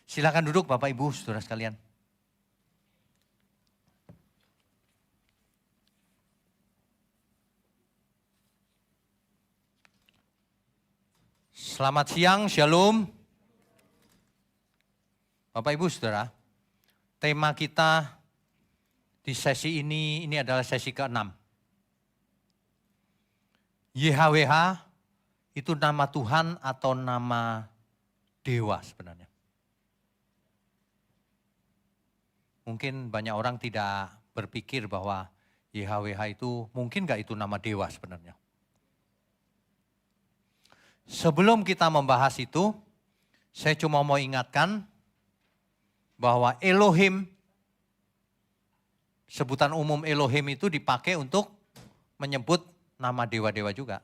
Silakan duduk Bapak Ibu, saudara sekalian. Selamat siang, Shalom. Bapak Ibu saudara, tema kita di sesi ini adalah sesi ke-6. YHWH itu nama Tuhan atau nama dewa sebenarnya. Mungkin banyak orang tidak berpikir bahwa YHWH itu mungkin gak itu nama dewa sebenarnya. Sebelum kita membahas itu, saya cuma mau ingatkan bahwa Elohim, sebutan umum Elohim itu dipakai untuk menyebut nama dewa-dewa juga.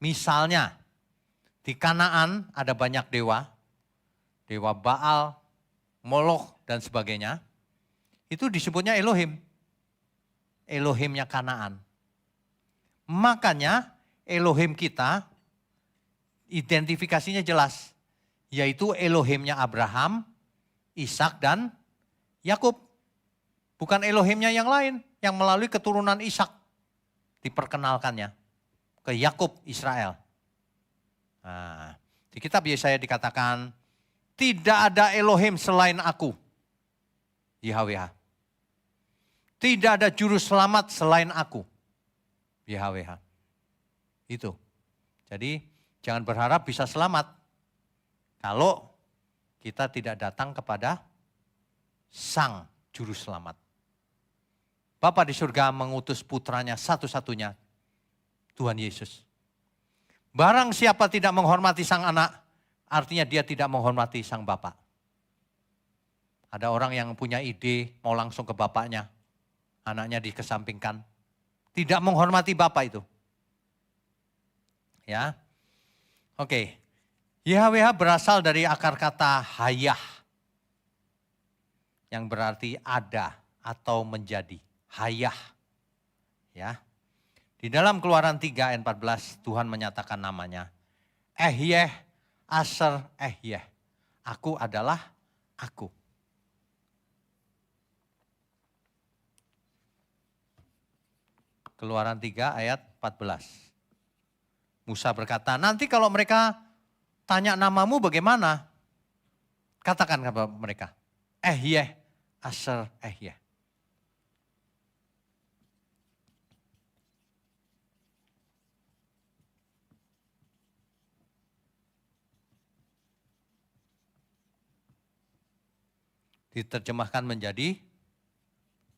Misalnya, di Kanaan ada banyak dewa, dewa Baal, Moloch, dan sebagainya. Itu disebutnya Elohim, Elohimnya Kanaan. Makanya Elohim kita identifikasinya jelas, yaitu Elohimnya Abraham, Ishak dan Yakub. Bukan Elohimnya yang lain, yang melalui keturunan Ishak diperkenalkannya ke Yakub Israel. Nah, di kitab Yesaya dikatakan, tidak ada Elohim selain aku, YHWH. Tidak ada juru selamat selain aku, YHWH. Itu. Jadi jangan berharap bisa selamat kalau kita tidak datang kepada Sang Juru Selamat. Bapa di surga mengutus putranya satu-satunya, Tuhan Yesus. Barang siapa tidak menghormati sang anak, artinya dia tidak menghormati sang Bapa. Ada orang yang punya ide mau langsung ke bapaknya, anaknya dikesampingkan. Tidak menghormati Bapa itu. Ya, oke. YHWH berasal dari akar kata hayah, yang berarti ada atau menjadi. Hayah. Ya. Di dalam Keluaran 3 ayat 14 Tuhan menyatakan namanya. Ehyeh Asher Ehyeh. Aku adalah aku. Keluaran 3 ayat 14. Musa berkata, nanti kalau mereka tanya namamu bagaimana? Katakan kepada mereka, Ehyeh Asher Ehyeh. Diterjemahkan menjadi,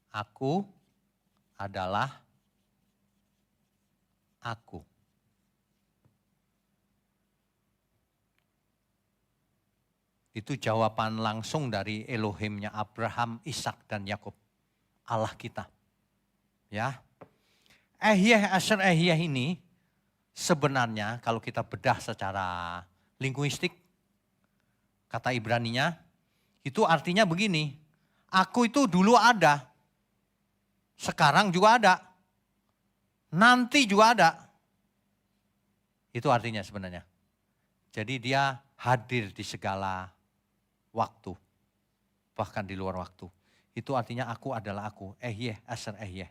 aku adalah aku. Itu jawaban langsung dari Elohimnya Abraham, Ishak dan Yakub. Allah kita. Ya. Ehyeh Asher Ehyeh ini sebenarnya kalau kita bedah secara linguistik, kata Ibraninya, itu artinya begini. Aku itu dulu ada. Sekarang juga ada. Nanti juga ada. Itu artinya sebenarnya. Jadi dia hadir di segala waktu, bahkan di luar waktu. Itu artinya aku adalah aku, Ehyeh Asher Ehyeh.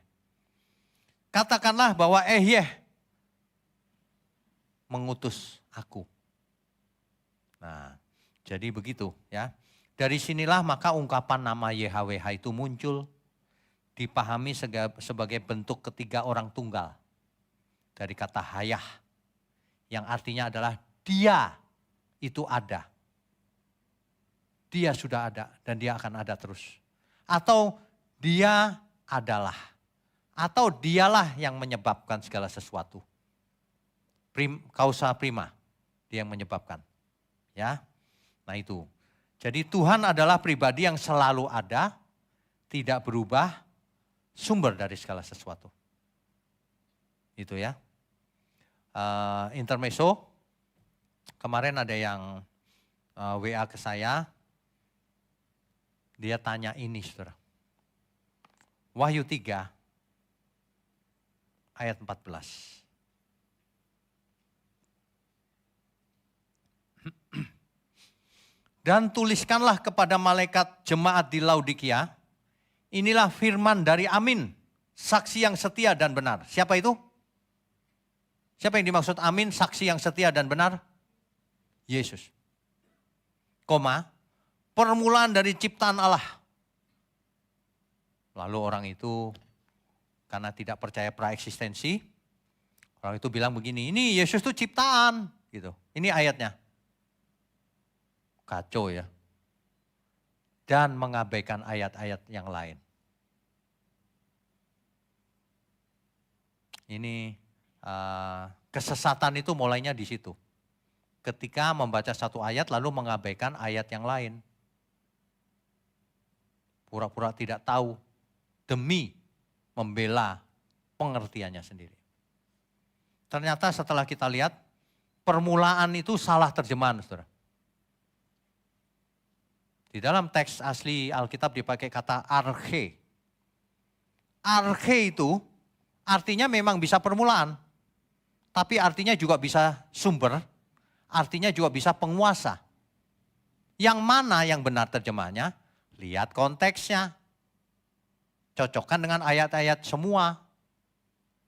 Katakanlah bahwa Ehyeh mengutus aku. Nah, jadi begitu ya. Dari sinilah maka ungkapan nama YHWH itu muncul, dipahami sebagai bentuk ketiga orang tunggal. Dari kata hayah, yang artinya adalah dia itu ada. Dia sudah ada dan dia akan ada terus. Atau dia adalah. Atau dialah yang menyebabkan segala sesuatu. Kausa prima, dia yang menyebabkan. Ya, nah itu. Jadi Tuhan adalah pribadi yang selalu ada, tidak berubah, sumber dari segala sesuatu. Itu ya. Intermezzo, kemarin ada yang WA ke saya. Dia tanya ini, saudara. Wahyu 3 ayat 14. Dan tuliskanlah kepada malaikat jemaat di Laodikia, inilah firman dari Amin, saksi yang setia dan benar. Siapa itu? Siapa yang dimaksud Amin, saksi yang setia dan benar? Yesus. Koma, permulaan dari ciptaan Allah. Lalu orang itu karena tidak percaya praeksistensi, orang itu bilang begini, ini Yesus itu ciptaan. Gitu. Ini ayatnya. Kacau ya. Dan mengabaikan ayat-ayat yang lain. Ini kesesatan itu mulainya di situ. Ketika membaca satu ayat lalu mengabaikan ayat yang lain. Pura-pura tidak tahu demi membela pengertiannya sendiri. Ternyata setelah kita lihat permulaan itu salah terjemahan, saudara. Di dalam teks asli Alkitab dipakai kata arche. Arche itu artinya memang bisa permulaan. Tapi artinya juga bisa sumber, artinya juga bisa penguasa. Yang mana yang benar terjemahnya? Lihat konteksnya. Cocokkan dengan ayat-ayat semua.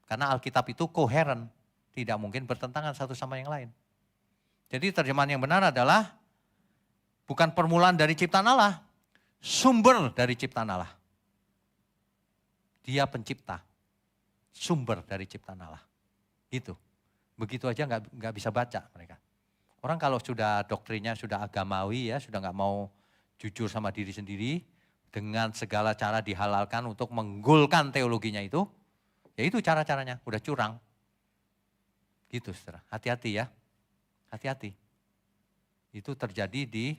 Karena Alkitab itu koheren, tidak mungkin bertentangan satu sama yang lain. Jadi terjemahan yang benar adalah bukan permulaan dari ciptaan Allah, sumber dari ciptaan Allah. Dia pencipta, sumber dari ciptaan Allah. Itu. Begitu aja nggak bisa baca mereka. Orang kalau sudah doktrinnya sudah agamawi ya, sudah nggak mau jujur sama diri sendiri, dengan segala cara dihalalkan untuk menggolkan teologinya itu, ya itu cara-caranya, udah curang. Gitu saudara, hati-hati ya, hati-hati. Itu terjadi di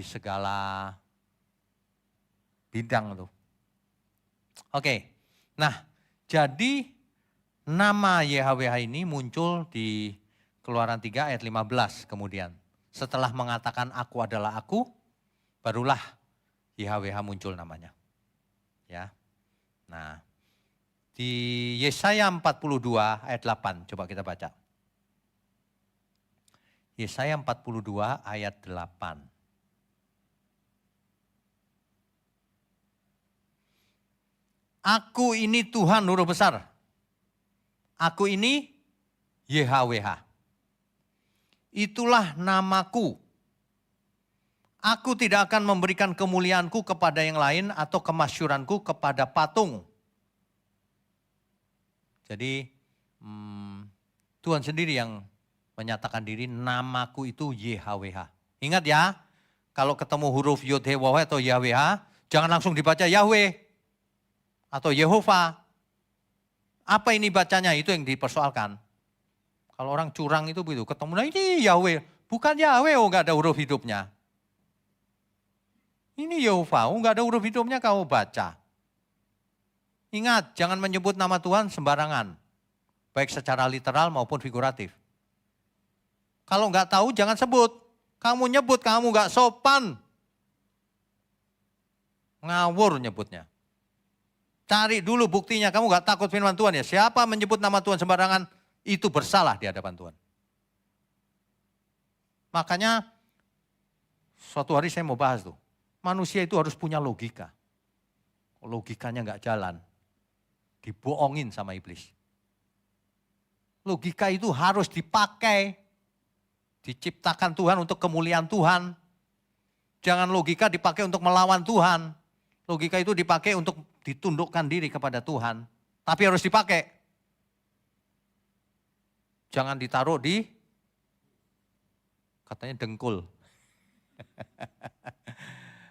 segala bidang tuh. Oke, nah jadi nama YHWH ini muncul di Keluaran 3 ayat 15 kemudian. Setelah mengatakan aku adalah aku, barulah YHWH muncul namanya. Ya. Nah, di Yesaya 42 ayat 8 coba kita baca. Yesaya 42 ayat 8. Aku ini Tuhan huruf besar. Aku ini YHWH. Itulah namaku. Aku tidak akan memberikan kemuliaanku kepada yang lain atau kemasyuranku kepada patung. Jadi Tuhan sendiri yang menyatakan diri, namaku itu YHWH. Ingat ya, kalau ketemu huruf Yod He Waw He atau YHWH, jangan langsung dibaca Yahweh atau Yehova. Apa ini bacanya? Itu yang dipersoalkan. Kalau orang curang itu begitu, ketemu ini Yahweh. Bukan Yahweh, nggak ada huruf hidupnya. Ini Yehova, nggak ada huruf hidupnya kamu baca. Ingat, jangan menyebut nama Tuhan sembarangan. Baik secara literal maupun figuratif. Kalau nggak tahu jangan sebut. Kamu nyebut, kamu nggak sopan. Ngawur nyebutnya. Cari dulu buktinya, kamu nggak takut firman Tuhan ya. Siapa menyebut nama Tuhan sembarangan, itu bersalah di hadapan Tuhan. Makanya suatu hari saya mau bahas tuh. Manusia itu harus punya logika. Logikanya nggak jalan. Dibohongin sama iblis. Logika itu harus dipakai. Diciptakan Tuhan untuk kemuliaan Tuhan. Jangan logika dipakai untuk melawan Tuhan. Logika itu dipakai untuk ditundukkan diri kepada Tuhan. Tapi harus dipakai. Jangan ditaruh di, katanya dengkul.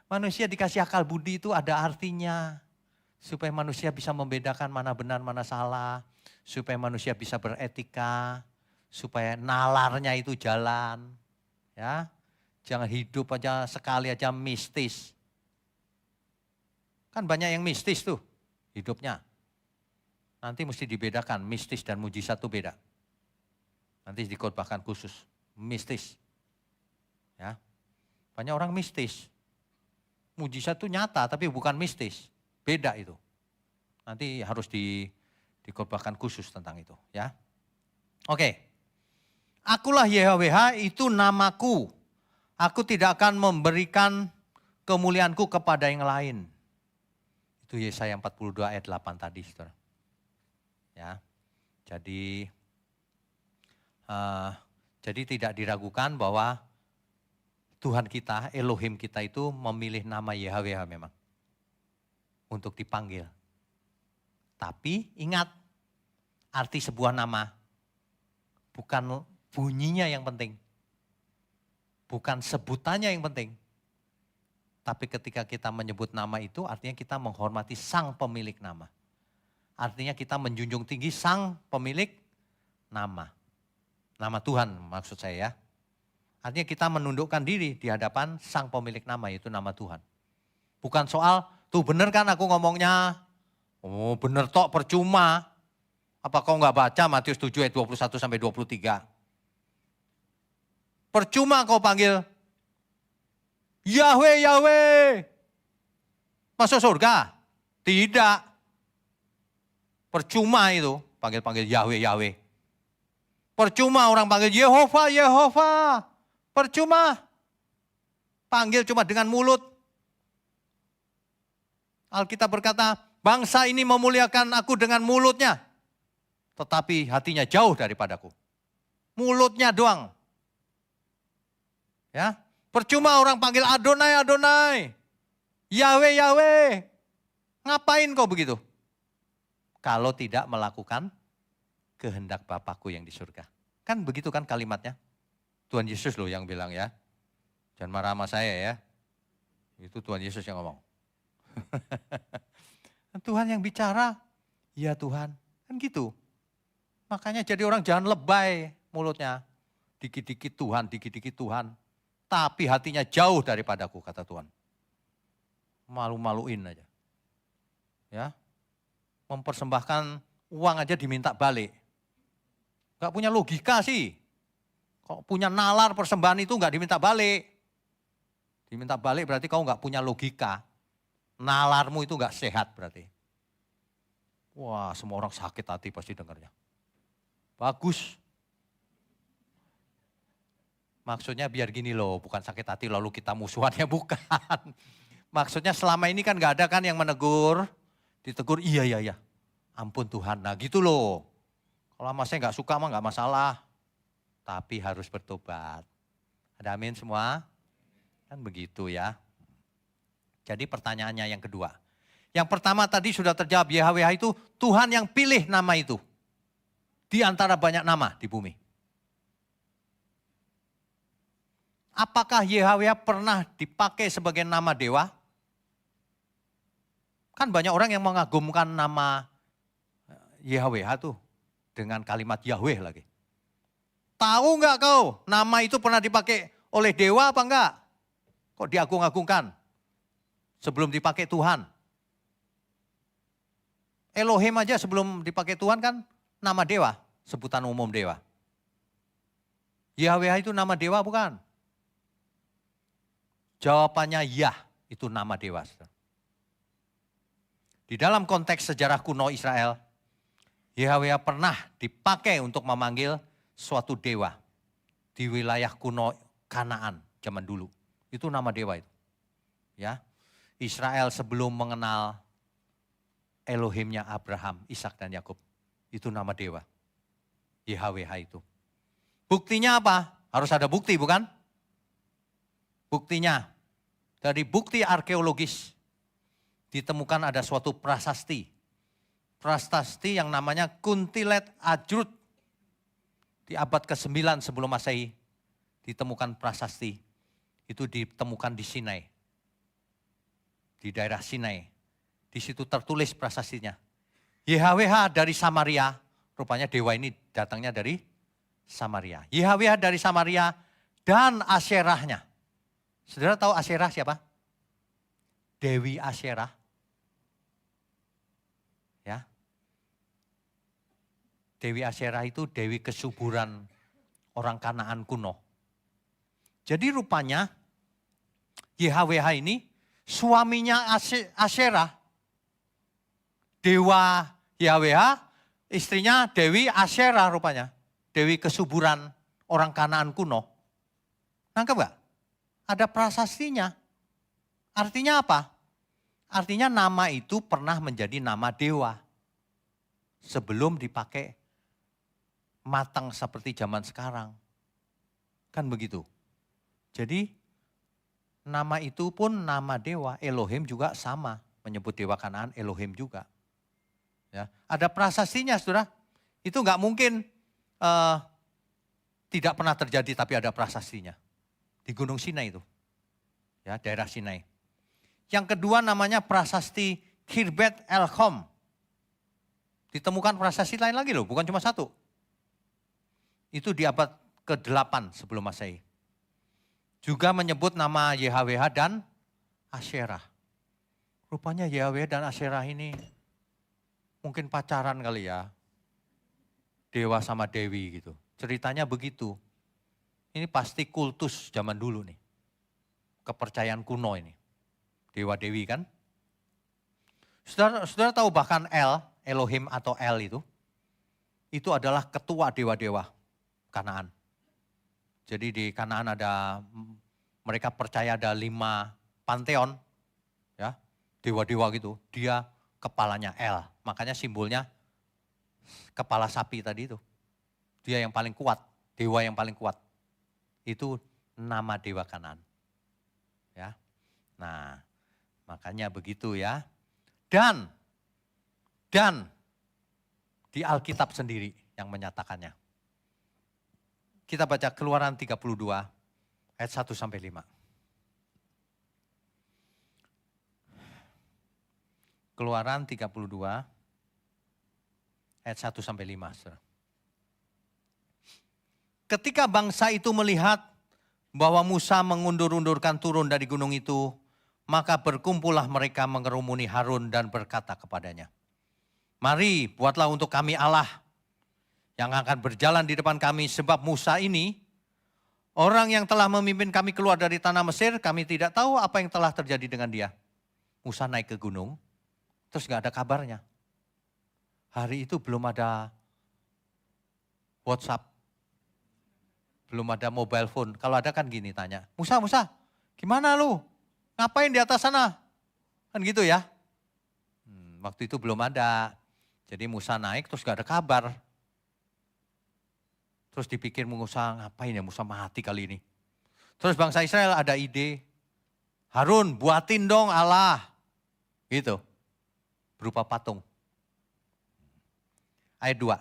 Manusia dikasih akal budi itu ada artinya. Supaya manusia bisa membedakan mana benar, mana salah. Supaya manusia bisa beretika. Supaya nalarnya itu jalan. Ya, jangan hidup aja sekali aja mistis. Kan banyak yang mistis tuh hidupnya. Nanti mesti dibedakan, mistis dan mujizat itu beda. Nanti dikhotbahkan khusus, mistis. Ya, banyak orang mistis. Mujizat itu nyata tapi bukan mistis. Beda itu. Nanti harus dikhotbahkan khusus tentang itu. Ya, oke. Akulah YHWH, itu namaku. Aku tidak akan memberikan kemuliaanku kepada yang lain. Itu Yesaya 42 ayat 8 tadi, saudara. Ya, jadi tidak diragukan bahwa Tuhan kita, Elohim kita itu memilih nama Yahweh memang untuk dipanggil. Tapi ingat, arti sebuah nama bukan bunyinya yang penting. Bukan sebutannya yang penting. Tapi ketika kita menyebut nama itu artinya kita menghormati sang pemilik nama. Artinya kita menjunjung tinggi sang pemilik nama. Nama Tuhan maksud saya ya. Artinya kita menundukkan diri di hadapan sang pemilik nama, yaitu nama Tuhan. Bukan soal, tuh bener kan aku ngomongnya, oh bener tok percuma. Apa kau nggak baca Matius 7 ayat 21 sampai 23? Percuma kau panggil Yahweh, Yahweh. Masuk surga? Tidak. Percuma itu panggil-panggil Yahweh, Yahweh. Percuma orang panggil Yehova, Yehova. Percuma. Panggil cuma dengan mulut. Alkitab berkata, bangsa ini memuliakan aku dengan mulutnya. Tetapi hatinya jauh daripadaku. Mulutnya doang. Ya, percuma orang panggil Adonai, Adonai. Yahweh, Yahweh. Ngapain kau begitu? Kalau tidak melakukan kehendak Bapakku yang di surga. Kan begitu kan kalimatnya? Tuhan Yesus loh yang bilang ya. Jangan marah sama saya ya. Itu Tuhan Yesus yang ngomong. Tuhan yang bicara, ya Tuhan. Kan gitu. Makanya jadi orang jangan lebay mulutnya. Dikit-dikit Tuhan, dikit-dikit Tuhan. Tapi hatinya jauh daripadaku, kata Tuhan. Malu-maluin aja. Ya, mempersembahkan uang aja diminta balik. Gak punya logika sih. Kok punya nalar persembahan itu gak diminta balik. Diminta balik berarti kau gak punya logika. Nalarmu itu gak sehat berarti. Wah, semua orang sakit hati pasti dengarnya. Bagus. Maksudnya biar gini loh, bukan sakit hati lalu kita musuhannya, bukan. Maksudnya selama ini kan gak ada kan yang menegur, ditegur iya, ampun Tuhan, nah gitu loh. Kalau sama saya gak suka mah gak masalah, tapi harus bertobat. Ada amin semua? Kan begitu ya. Jadi pertanyaannya yang kedua. Yang pertama tadi sudah terjawab, Yahweh itu Tuhan yang pilih nama itu. Di antara banyak nama di bumi. Apakah Yahweh pernah dipakai sebagai nama dewa? Kan banyak orang yang mengagumkan nama Yahweh tuh dengan kalimat Yahweh lagi. Tahu nggak kau nama itu pernah dipakai oleh dewa apa enggak? Kok diagung-agungkan sebelum dipakai Tuhan? Elohim aja sebelum dipakai Tuhan kan nama dewa, sebutan umum dewa. Yahweh itu nama dewa bukan? Jawabannya ya, itu nama dewa. Di dalam konteks sejarah kuno Israel, Yahweh pernah dipakai untuk memanggil suatu dewa di wilayah kuno Kanaan zaman dulu. Itu nama dewa itu. Ya. Israel sebelum mengenal Elohimnya Abraham, Ishak dan Yakub, itu nama dewa. Yahweh itu. Buktinya apa? Harus ada bukti bukan? Buktinya, dari bukti arkeologis ditemukan ada suatu prasasti. Prasasti yang namanya Kuntilet Ajrut. Di abad ke-9 sebelum Masehi ditemukan prasasti. Itu ditemukan di Sinai. Di daerah Sinai. Di situ tertulis prasastinya. YHWH dari Samaria, rupanya dewa ini datangnya dari Samaria. YHWH dari Samaria dan Asyerahnya. Saudara tahu Asyerah siapa? Dewi Asyerah. Ya. Dewi Asyerah itu dewi kesuburan orang Kanaan kuno. Jadi rupanya YHWH ini suaminya Asyerah. Dewa YHWH, istrinya Dewi Asyerah rupanya. Dewi kesuburan orang Kanaan kuno. Nangkep gak? ada prasastinya. Artinya apa? Artinya nama itu pernah menjadi nama dewa. Sebelum dipakai matang seperti zaman sekarang. Kan begitu. Jadi nama itu pun nama dewa. Elohim juga sama. Menyebut dewa Kanaan Elohim juga. Ya, ada prasastinya saudara. Itu nggak mungkin tidak pernah terjadi tapi ada prasastinya. Di Gunung Sinai itu. Ya, daerah Sinai. Yang kedua namanya prasasti Khirbet El-Khom. Ditemukan prasasti lain lagi loh, bukan cuma satu. Itu di abad ke-8 sebelum Masehi. Juga menyebut nama YHWH dan Asyerah. Rupanya YHWH dan Asyerah ini mungkin pacaran kali ya. Dewa sama Dewi gitu. Ceritanya begitu. Ini pasti kultus zaman dulu nih. Kepercayaan kuno ini. Dewa Dewi kan. Saudara tahu bahkan Elohim atau El itu adalah ketua dewa-dewa Kanaan. Jadi di Kanaan mereka percaya ada 5 panteon, ya, dewa-dewa gitu. Dia kepalanya El, makanya simbolnya kepala sapi tadi itu. Dia yang paling kuat, dewa yang paling kuat. Itu nama dewa Kanaan. Ya. Nah, makanya begitu ya. Dan di Alkitab sendiri yang menyatakannya. Kita baca Keluaran 32 ayat 1 sampai 5. Keluaran 32 ayat 1 sampai 5. Saudara. Ketika bangsa itu melihat bahwa Musa mengundur-undurkan turun dari gunung itu, maka berkumpullah mereka mengerumuni Harun dan berkata kepadanya, "Mari buatlah untuk kami Allah yang akan berjalan di depan kami, sebab Musa ini orang yang telah memimpin kami keluar dari tanah Mesir, kami tidak tahu apa yang telah terjadi dengan dia." Musa naik ke gunung, terus gak ada kabarnya. Hari itu belum ada WhatsApp, belum ada mobile phone. Kalau ada kan gini tanya, Musa, gimana lu? Ngapain di atas sana? Kan gitu ya. Waktu itu belum ada. Jadi Musa naik terus gak ada kabar. Terus dipikir Musa, ngapain ya Musa mati kali ini. Terus bangsa Israel ada ide, Harun buatin dong Allah. Gitu. Berupa patung. Ayat 2.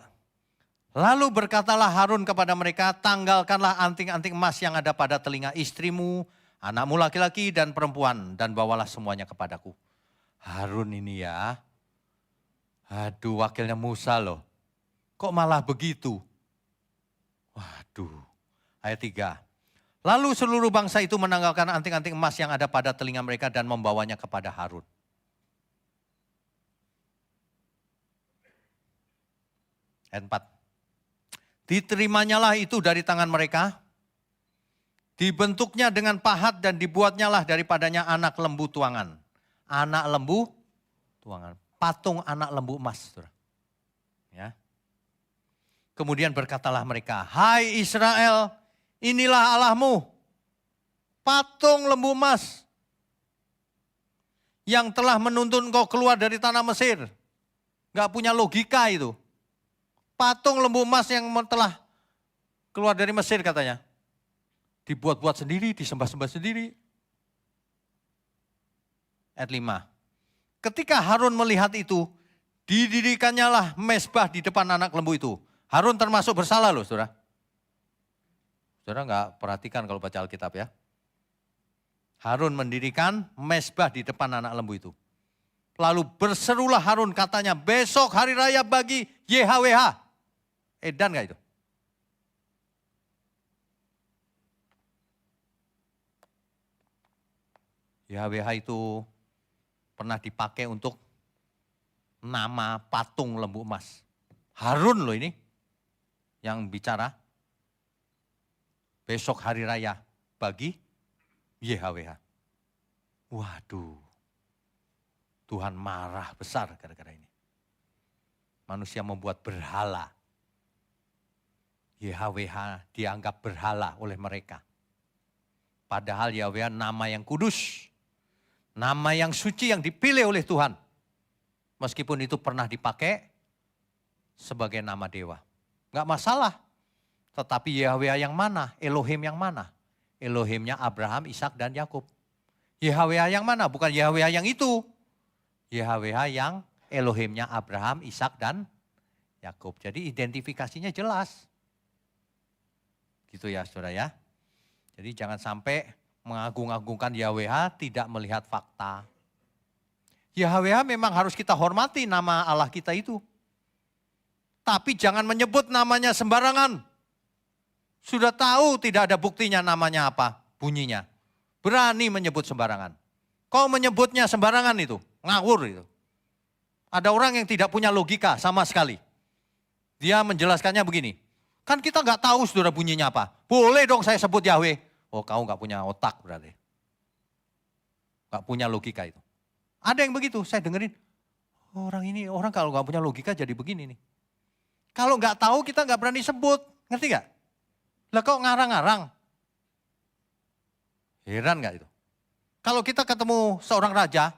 Lalu berkatalah Harun kepada mereka, tanggalkanlah anting-anting emas yang ada pada telinga istrimu, anakmu laki-laki dan perempuan, dan bawalah semuanya kepadaku. Harun ini ya, aduh wakilnya Musa loh, kok malah begitu? Waduh, ayat 3. Lalu seluruh bangsa itu menanggalkan anting-anting emas yang ada pada telinga mereka dan membawanya kepada Harun. Ayat 4. Diterimanya itu dari tangan mereka, dibentuknya dengan pahat dan dibuatnya daripadanya anak lembu tuangan. Anak lembu tuangan, patung anak lembu emas. Ya. Kemudian berkatalah mereka, "Hai Israel, inilah Allahmu, patung lembu emas yang telah menuntun kau keluar dari tanah Mesir." Gak punya logika itu. Patung lembu emas yang telah keluar dari Mesir katanya. Dibuat-buat sendiri, disembah-sembah sendiri. Ayat 5. Ketika Harun melihat itu, didirikannya mezbah di depan anak lembu itu. Harun termasuk bersalah loh saudara. Saudara gak perhatikan kalau baca Alkitab ya. Harun mendirikan mezbah di depan anak lembu itu. Lalu berserulah Harun katanya, besok hari raya bagi YHWH. Edan gak itu? YHWH itu pernah dipakai untuk nama patung lembu emas. Harun loh ini yang bicara. Besok hari raya bagi YHWH. Waduh, Tuhan marah besar gara-gara ini. Manusia membuat berhala. YHWH dianggap berhala oleh mereka. Padahal Yahweh nama yang kudus. Nama yang suci yang dipilih oleh Tuhan. Meskipun itu pernah dipakai sebagai nama dewa. Enggak masalah. Tetapi Yahweh yang mana? Elohim yang mana? Elohimnya Abraham, Ishak dan Yakub. Yahweh yang mana? Bukan Yahweh yang itu. Yahweh yang Elohimnya Abraham, Ishak dan Yakub. Jadi identifikasinya jelas. Gitu ya saudara ya. Jadi jangan sampai mengagung-agungkan Yahweh tidak melihat fakta. Yahweh memang harus kita hormati nama Allah kita itu. Tapi jangan menyebut namanya sembarangan. Sudah tahu tidak ada buktinya namanya apa, bunyinya. Berani menyebut sembarangan. Kau menyebutnya sembarangan itu, ngawur itu. Ada orang yang tidak punya logika sama sekali. Dia menjelaskannya begini. Kan kita nggak tahu saudara bunyinya apa. Boleh dong saya sebut Yahweh. Oh kau nggak punya otak berarti. Nggak punya logika itu. Ada yang begitu, saya dengerin. Orang kalau nggak punya logika jadi begini nih. Kalau nggak tahu kita nggak berani sebut, ngerti nggak? Lah kok ngarang-ngarang? Heran nggak itu? Kalau kita ketemu seorang raja,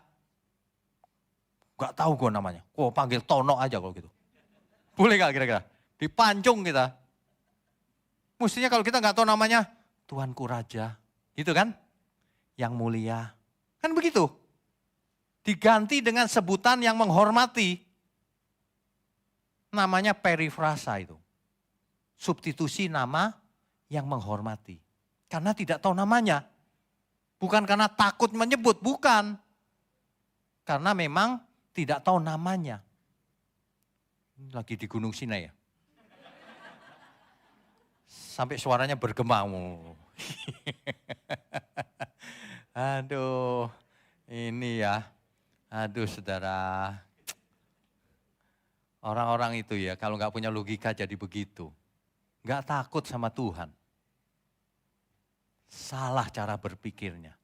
nggak tahu gue namanya. Kok panggil Tono aja kalau gitu. Boleh nggak kira-kira? Dipancung kita. Mestinya kalau kita nggak tahu namanya, Tuanku Raja, gitu kan? Yang mulia, kan begitu. Diganti dengan sebutan yang menghormati. Namanya perifrasa itu. Substitusi nama yang menghormati. Karena tidak tahu namanya. Bukan karena takut menyebut, bukan. Karena memang tidak tahu namanya. Lagi di Gunung Sinai ya. Sampai suaranya bergema. Aduh, ini ya. Aduh saudara. Orang-orang itu ya kalau nggak punya logika jadi begitu. Nggak takut sama Tuhan. Salah cara berpikirnya.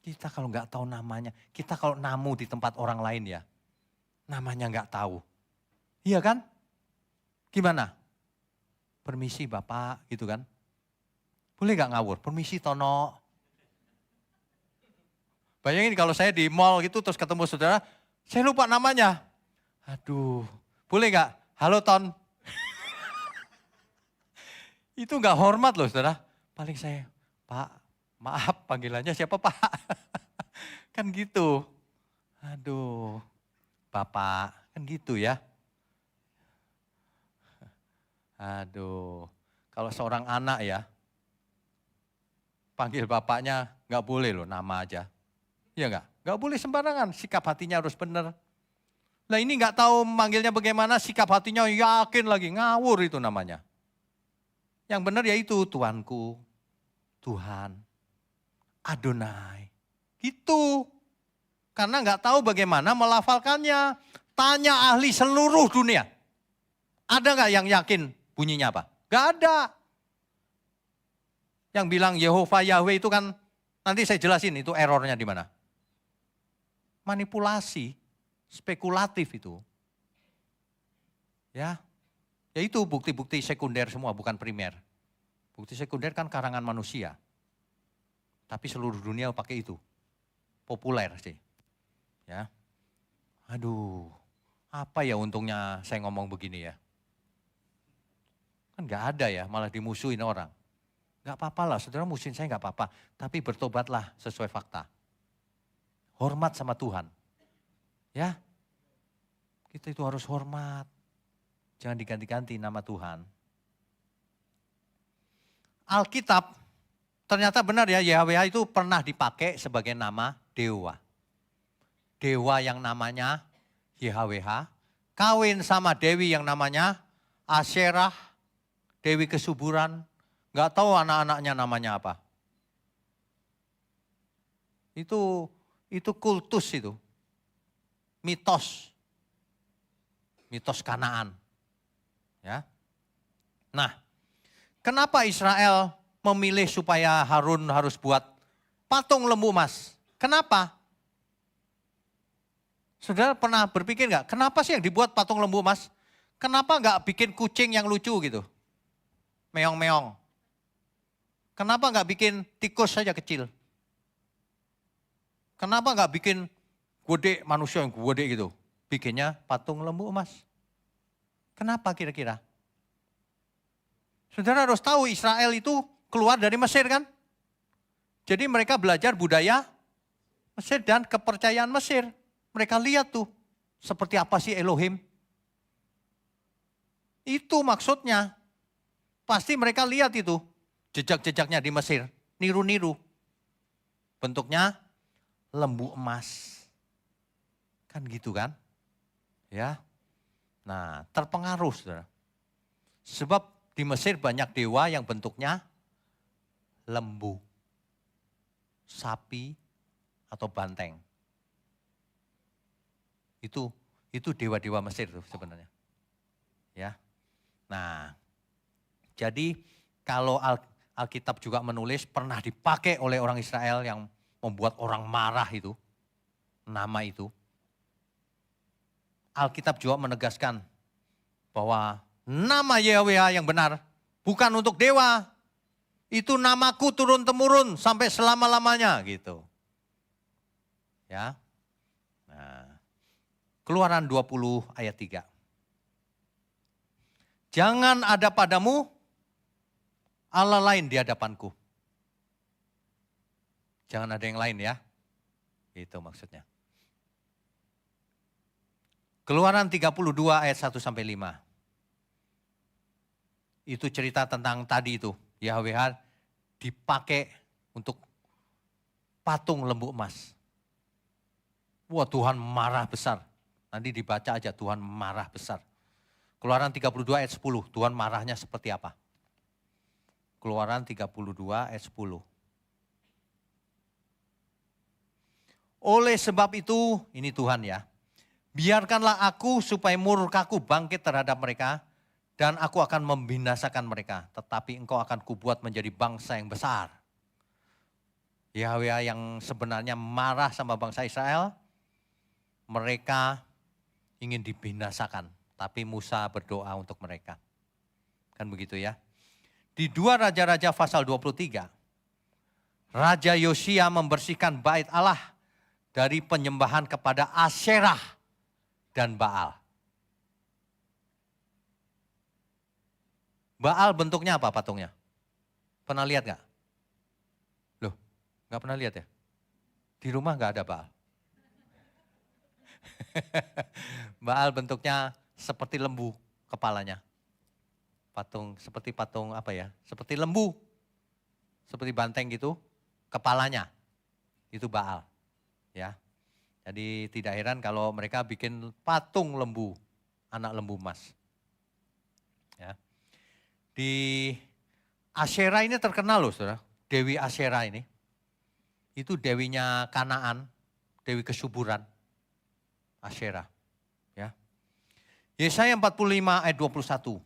Kita kalau nggak tahu namanya, kita kalau namu di tempat orang lain ya, namanya nggak tahu. Iya kan? Gimana? Permisi Bapak, gitu kan. Boleh gak ngawur? Permisi Tono. Bayangin kalau saya di mall gitu terus ketemu saudara, saya lupa namanya. Aduh, boleh gak? Halo Ton. Itu gak hormat loh saudara. Paling saya, Pak, maaf panggilannya siapa Pak? Kan gitu. Aduh, Bapak, kan gitu ya. Aduh, kalau seorang anak ya, panggil bapaknya nggak boleh loh nama aja. Iya nggak boleh sembarangan, sikap hatinya harus benar. Nah ini nggak tahu manggilnya bagaimana, sikap hatinya yakin lagi, ngawur itu namanya. Yang benar yaitu Tuanku, Tuhan, Adonai. Gitu. Karena nggak tahu bagaimana melafalkannya. Tanya ahli seluruh dunia. Ada nggak yang yakin bunyinya apa? Gak ada. Yang bilang Yehova Yahweh itu kan, nanti saya jelasin itu errornya di mana. Manipulasi, spekulatif itu. Ya itu bukti-bukti sekunder semua, bukan primer. Bukti sekunder kan karangan manusia. Tapi seluruh dunia pakai itu. Populer sih. Ya. Aduh, apa ya untungnya saya ngomong begini ya. Kan gak ada ya, malah dimusuhin orang. Gak apa-apa lah, saudara musuhin saya gak apa-apa. Tapi bertobatlah sesuai fakta. Hormat sama Tuhan. Ya, kita itu harus hormat. Jangan diganti-ganti nama Tuhan. Alkitab, ternyata benar ya, Yahweh itu pernah dipakai sebagai nama dewa. Dewa yang namanya YHWH, kawin sama dewi yang namanya Asyerah, dewi kesuburan, nggak tahu anak-anaknya namanya apa. Itu kultus itu, mitos Kanaan. Ya, nah, kenapa Israel memilih supaya Harun harus buat patung lembu emas? Kenapa? Saudara pernah berpikir nggak? Kenapa sih yang dibuat patung lembu emas? Kenapa nggak bikin kucing yang lucu gitu? Meong-meong. Kenapa nggak bikin tikus saja kecil? Kenapa nggak bikin gede manusia yang gede gitu? Bikinnya patung lembu emas. Kenapa kira-kira? Saudara harus tahu Israel itu keluar dari Mesir kan? Jadi mereka belajar budaya Mesir dan kepercayaan Mesir. Mereka lihat tuh seperti apa sih Elohim. Itu maksudnya. Pasti mereka lihat itu jejak-jejaknya di Mesir. Niru-niru. Bentuknya lembu emas. Kan gitu kan? Ya. Nah, terpengaruh saudara. Sebab di Mesir banyak dewa yang bentuknya lembu, sapi, atau banteng. Itu dewa-dewa Mesir tuh sebenarnya. Ya. Nah, jadi kalau Alkitab juga menulis pernah dipakai oleh orang Israel yang membuat orang marah itu, nama itu. Alkitab juga menegaskan bahwa nama Yahweh yang benar bukan untuk dewa. Itu namaku turun-temurun sampai selama-lamanya gitu. Ya. Nah, Keluaran 20 ayat 3. Jangan ada padamu Allah lain di hadapanku. Jangan ada yang lain ya. Itu maksudnya. Keluaran 32 ayat 1 sampai 5. Itu cerita tentang tadi itu. Yahweh dipakai untuk patung lembu emas. Wah, Tuhan marah besar. Nanti dibaca aja, Tuhan marah besar. Keluaran 32 ayat 10, Tuhan marahnya seperti apa? Keluaran 32 ayat 10. Oleh sebab itu, ini Tuhan ya, biarkanlah aku supaya murkaku bangkit terhadap mereka, dan aku akan membinasakan mereka, tetapi engkau akan kubuat menjadi bangsa yang besar. Yahweh yang sebenarnya marah sama bangsa Israel, mereka ingin dibinasakan, tapi Musa berdoa untuk mereka. Kan begitu ya. Di 2 Raja-Raja pasal 23, Raja Yosia membersihkan bait Allah dari penyembahan kepada Asyerah dan Baal. Baal bentuknya apa patungnya? Pernah lihat gak? Loh, gak pernah lihat ya? Di rumah gak ada Baal. Baal bentuknya seperti lembu kepalanya. Seperti patung apa ya? Seperti lembu. Seperti banteng gitu, kepalanya. Itu Baal. Ya. Jadi tidak heran kalau mereka bikin patung lembu, anak lembu emas. Ya. Di Asyera ini terkenal loh saudara, Dewi Asyera ini. Itu dewinya Kanaan, dewi kesuburan. Asyera. Ya. Yesaya 45 ayat 21.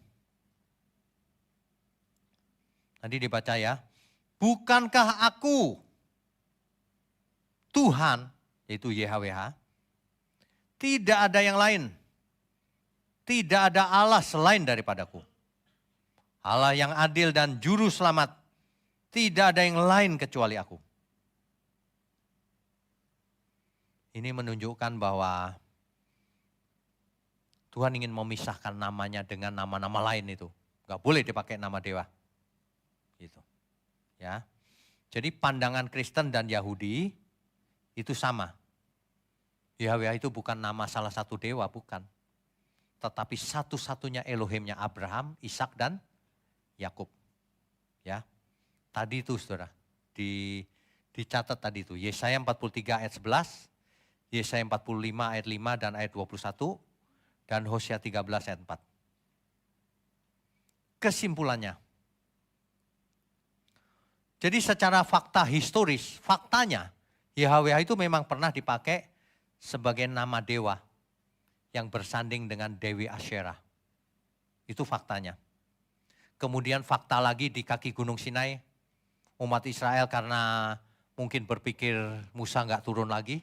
Nanti dibaca ya. Bukankah aku Tuhan, yaitu YHWH, tidak ada yang lain. Tidak ada Allah selain daripadaku. Allah yang adil dan juru selamat. Tidak ada yang lain kecuali aku. Ini menunjukkan bahwa Tuhan ingin memisahkan namanya dengan nama-nama lain itu. Gak boleh dipakai nama dewa. Gitu. Ya. Jadi pandangan Kristen dan Yahudi itu sama. Yahweh itu bukan nama salah satu dewa, bukan. Tetapi satu-satunya Elohimnya Abraham, Ishak dan Yakub. Ya. Tadi itu saudara, dicatat tadi itu. Yesaya 43 ayat 11, Yesaya 45 ayat 5 dan ayat 21, dan Hosea 13 ayat 4. Kesimpulannya. Jadi secara fakta historis, faktanya Yahweh itu memang pernah dipakai sebagai nama dewa yang bersanding dengan Dewi Asyerah. Itu faktanya. Kemudian fakta lagi di kaki Gunung Sinai, umat Israel karena mungkin berpikir Musa nggak turun lagi,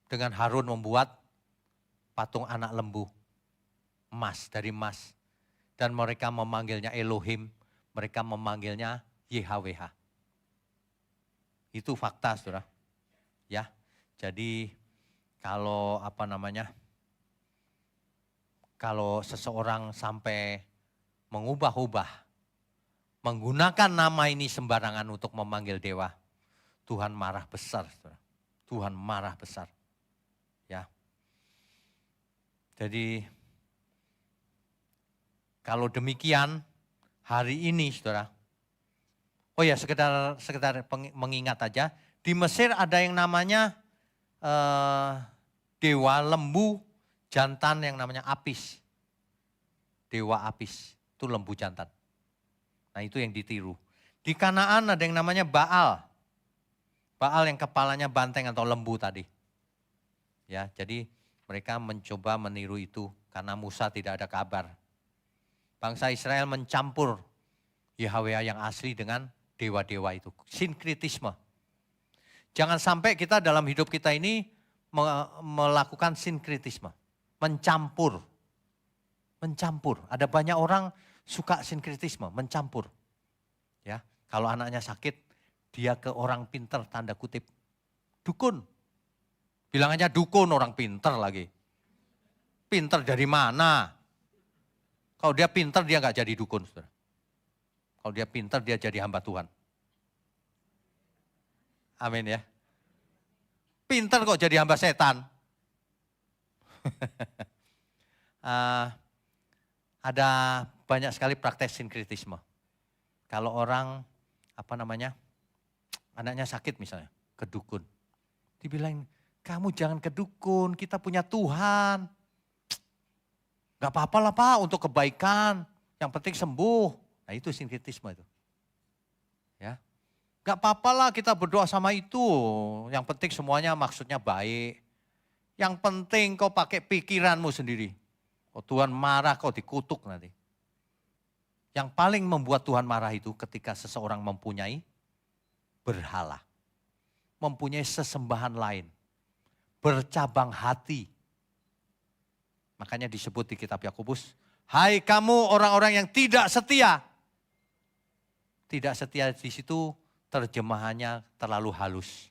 dengan Harun membuat patung anak lembu emas dari emas. Dan mereka memanggilnya Elohim, mereka memanggilnya YHWH. Itu fakta, saudara. Ya, jadi kalau kalau seseorang sampai mengubah-ubah, menggunakan nama ini sembarangan untuk memanggil dewa, Tuhan marah besar, saudara. Tuhan marah besar. Ya. Jadi kalau demikian hari ini, saudara. Oh ya, sekedar mengingat aja, di Mesir ada yang namanya dewa lembu jantan yang namanya Apis. Dewa Apis, itu lembu jantan. Nah, itu yang ditiru. Di Kanaan ada yang namanya Baal. Baal yang kepalanya banteng atau lembu tadi. Ya, jadi mereka mencoba meniru itu karena Musa tidak ada kabar. Bangsa Israel mencampur YHWH yang asli dengan dewa-dewa itu. Sinkritisme. Jangan sampai kita dalam hidup kita ini melakukan sinkritisme. Mencampur. Mencampur. Ada banyak orang suka sinkritisme, mencampur. Ya, kalau anaknya sakit, dia ke orang pinter, tanda kutip. Dukun. Bilang aja dukun, orang pinter lagi. Pinter dari mana? Kalau dia pinter, dia nggak jadi dukun, saudara. Kalau dia pintar, dia jadi hamba Tuhan. Amin ya. Pintar kok jadi hamba setan. Ada banyak sekali praktek sinkritisme. Kalau orang, anaknya sakit misalnya, ke dukun. Dibilang, kamu jangan ke dukun, kita punya Tuhan. Gak apa-apa lah Pak, untuk kebaikan, yang penting sembuh. Nah itu sinkritisme itu. Ya. Gak apa-apa lah kita berdoa sama itu. Yang penting semuanya maksudnya baik. Yang penting kau pakai pikiranmu sendiri. Oh, Tuhan marah kau dikutuk nanti. Yang paling membuat Tuhan marah itu ketika seseorang mempunyai berhala. Mempunyai sesembahan lain. Bercabang hati. Makanya disebut di kitab Yakobus, hai kamu orang-orang yang tidak setia. Tidak setia di situ terjemahannya terlalu halus.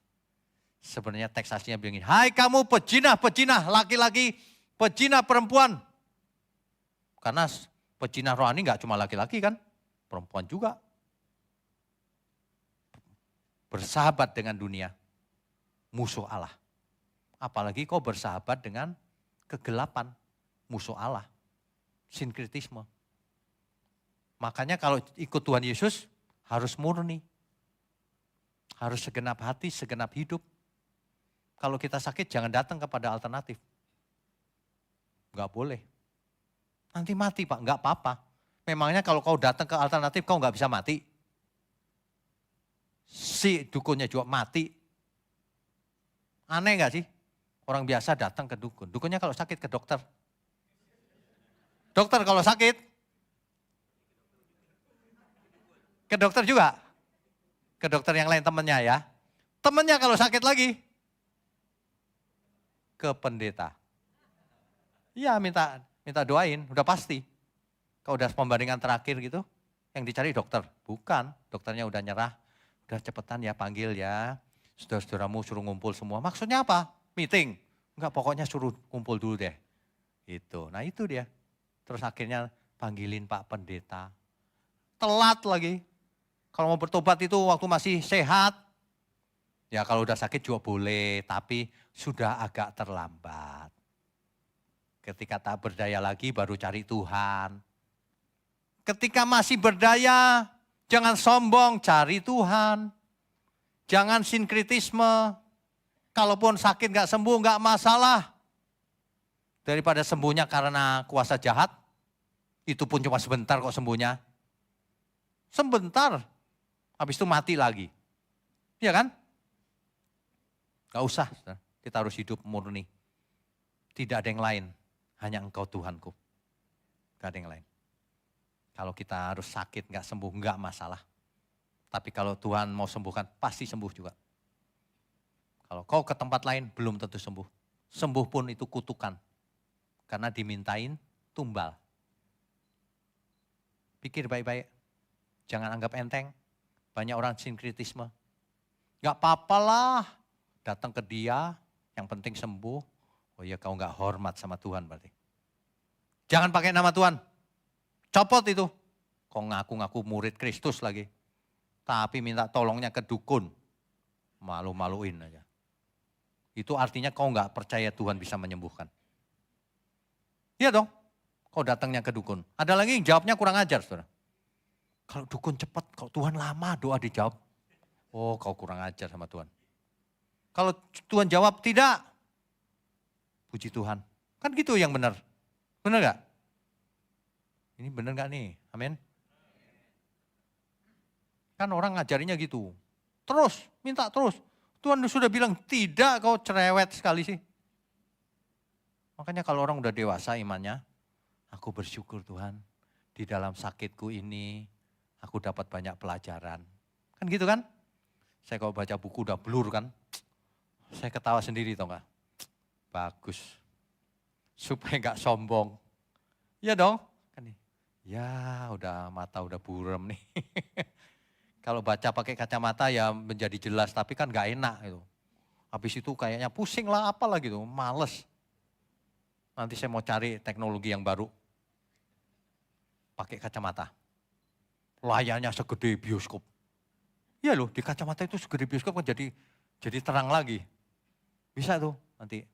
Sebenarnya teks aslinya begini, hai kamu pejinah-pejinah laki-laki, pejinah perempuan. Karena pejinah rohani enggak cuma laki-laki kan, perempuan juga. Bersahabat dengan dunia, musuh Allah. Apalagi kau bersahabat dengan kegelapan, musuh Allah. Sinkritisme. Makanya kalau ikut Tuhan Yesus, harus murni. Harus segenap hati, segenap hidup. Kalau kita sakit jangan datang kepada alternatif. Enggak boleh. Nanti mati Pak, enggak apa-apa. Memangnya kalau kau datang ke alternatif kau enggak bisa mati. Si dukunnya juga mati. Aneh enggak sih? Orang biasa datang ke dukun. Dukunnya kalau sakit ke dokter. Dokter kalau sakit, ke dokter juga. Ke dokter yang lain temannya ya. Temannya kalau sakit lagi, ke pendeta. Iya minta doain, udah pasti. Kalau udah pembandingan terakhir gitu, yang dicari dokter. Bukan, dokternya udah nyerah. Udah cepetan ya panggil ya. Saudara-saudaramu suruh ngumpul semua. Maksudnya apa? Meeting. Enggak, pokoknya suruh kumpul dulu deh. Itu. Nah itu dia. Terus akhirnya panggilin Pak Pendeta. Telat lagi. Kalau mau bertobat itu waktu masih sehat. Ya kalau udah sakit juga boleh, tapi sudah agak terlambat. Ketika tak berdaya lagi baru cari Tuhan. Ketika masih berdaya, jangan sombong, cari Tuhan. Jangan sinkritisme. Kalaupun sakit gak sembuh gak masalah. Daripada sembuhnya karena kuasa jahat, itu pun cuma sebentar kok sembuhnya. Sebentar, habis itu mati lagi. Iya kan? Gak usah, kita harus hidup murni. Tidak ada yang lain, hanya Engkau Tuhanku. Gak ada yang lain. Kalau kita harus sakit gak sembuh, gak masalah. Tapi kalau Tuhan mau sembuhkan, pasti sembuh juga. Kalau kau ke tempat lain, belum tentu sembuh. Sembuh pun itu kutukan. Karena dimintain tumbal. Pikir baik-baik. Jangan anggap enteng. Banyak orang sinkritisme. Gak apa-apalah datang ke dia, yang penting sembuh. Oh ya kau gak hormat sama Tuhan berarti. Jangan pakai nama Tuhan. Copot itu. Kau ngaku-ngaku murid Kristus lagi. Tapi minta tolongnya ke dukun. Malu-maluin aja. Itu artinya kau gak percaya Tuhan bisa menyembuhkan. Iya dong. Kau datangnya ke dukun. Ada lagi yang jawabnya kurang ajar, saudara. Kalau dukun cepat, kalau Tuhan lama doa dijawab. Oh kau kurang ajar sama Tuhan. Kalau Tuhan jawab tidak. Puji Tuhan. Kan gitu yang benar. Benar gak? Ini benar gak nih? Amin. Kan orang ngajarinya gitu. Terus, minta terus. Tuhan sudah bilang tidak, kau cerewet sekali sih. Makanya kalau orang udah dewasa imannya, aku bersyukur Tuhan, di dalam sakitku ini aku dapat banyak pelajaran. Kan gitu kan? Saya kalau baca buku udah blur kan, saya ketawa sendiri tau gak? Bagus, supaya gak sombong. Iya dong? Kan, ya udah mata udah burem nih. Kalau baca pakai kacamata ya menjadi jelas, tapi kan gak enak gitu. Habis itu kayaknya pusing lah apalah gitu, males. Nanti saya mau cari teknologi yang baru. Pakai kacamata. Layarnya segede bioskop. Iya loh, di kacamata itu segede bioskop kan jadi terang lagi. Bisa tuh nanti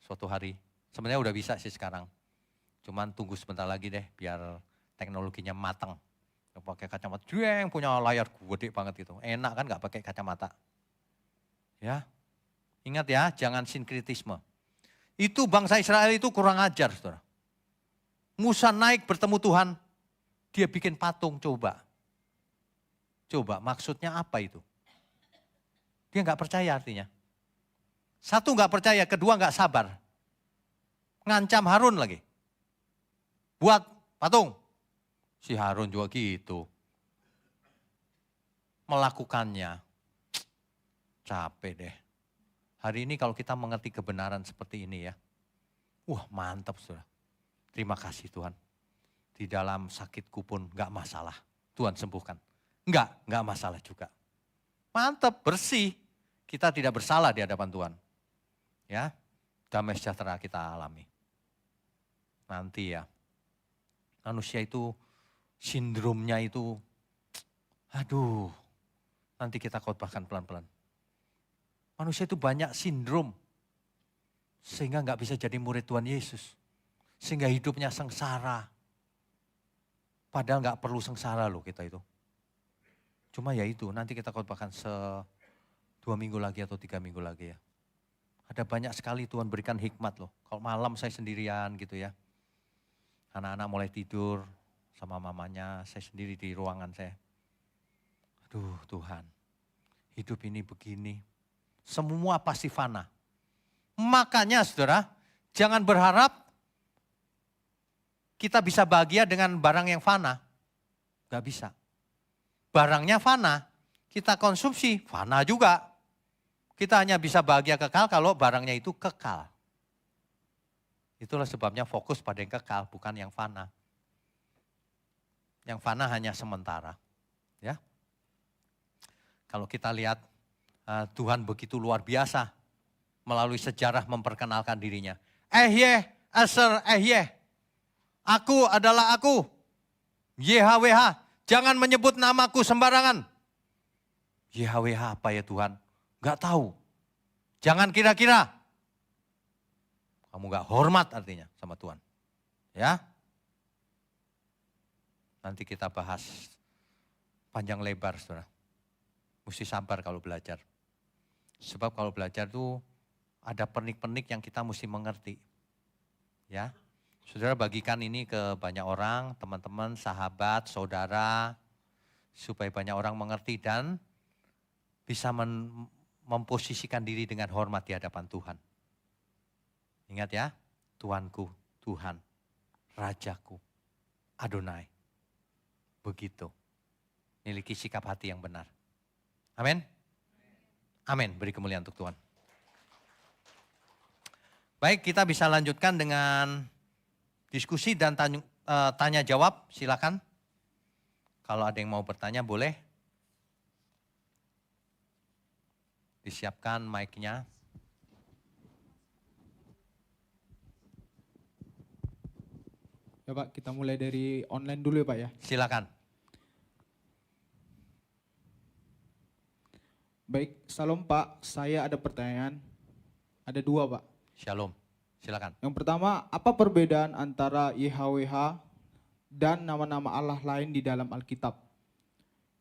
suatu hari. Sebenarnya udah bisa sih sekarang. Cuman tunggu sebentar lagi deh biar teknologinya matang. Pakai kacamata, yang punya layar gede banget gitu. Enak kan gak pakai kacamata. Ya, ingat ya, jangan sinkritisme. Itu bangsa Israel itu kurang ajar, saudara. Musa naik bertemu Tuhan, dia bikin patung, coba. Coba, maksudnya apa itu? Dia gak percaya artinya. Satu gak percaya, kedua gak sabar. Ngancam Harun lagi. Buat patung. Si Harun juga gitu. Melakukannya. Capek deh. Hari ini kalau kita mengerti kebenaran seperti ini ya. Wah mantap saudara. Terima kasih Tuhan. Di dalam sakitku pun gak masalah. Tuhan sembuhkan. Gak masalah juga. Mantap, bersih. Kita tidak bersalah di hadapan Tuhan. Ya, damai sejahtera kita alami. Nanti ya, manusia itu sindromnya itu, aduh, nanti kita khotbahkan pelan-pelan. Manusia itu banyak sindrom, sehingga gak bisa jadi murid Tuhan Yesus. Sehingga hidupnya sengsara. Padahal gak perlu sengsara loh kita itu. Cuma ya itu, nanti kita khotbahkan 2 minggu lagi atau 3 minggu lagi ya. Ada banyak sekali Tuhan berikan hikmat loh. Kalau malam saya sendirian gitu ya. Anak-anak mulai tidur. Sama mamanya, saya sendiri di ruangan saya. Aduh Tuhan, hidup ini begini. Semua pasti fana. Makanya saudara, jangan berharap kita bisa bahagia dengan barang yang fana. Gak bisa. Barangnya fana, kita konsumsi, fana juga. Kita hanya bisa bahagia kekal kalau barangnya itu kekal. Itulah sebabnya fokus pada yang kekal, bukan yang fana. Yang fana hanya sementara. Ya. Kalau kita lihat Tuhan begitu luar biasa melalui sejarah memperkenalkan dirinya. Eser, aku adalah aku. YHWH, jangan menyebut namaku sembarangan. YHWH apa ya Tuhan? Gak tahu. Jangan kira-kira. Kamu gak hormat artinya sama Tuhan. Ya. Nanti kita bahas panjang lebar, saudara. Mesti sabar kalau belajar. Sebab kalau belajar itu ada pernik-pernik yang kita mesti mengerti. Ya, saudara bagikan ini ke banyak orang, teman-teman, sahabat, saudara. Supaya banyak orang mengerti dan bisa memposisikan diri dengan hormat di hadapan Tuhan. Ingat ya, Tuanku, Tuhan, Rajaku, Adonai. Begitu. Miliki sikap hati yang benar. Amin. Amin. Beri kemuliaan untuk Tuhan. Baik, kita bisa lanjutkan dengan diskusi dan tanya jawab. Silakan. Kalau ada yang mau bertanya boleh. Disiapkan mic-nya. Ya Pak, kita mulai dari online dulu ya Pak ya. Silakan. Baik, salam Pak, saya ada pertanyaan. Ada dua Pak. Shalom. Silakan. Yang pertama, apa perbedaan antara YHWH dan nama-nama Allah lain di dalam Alkitab?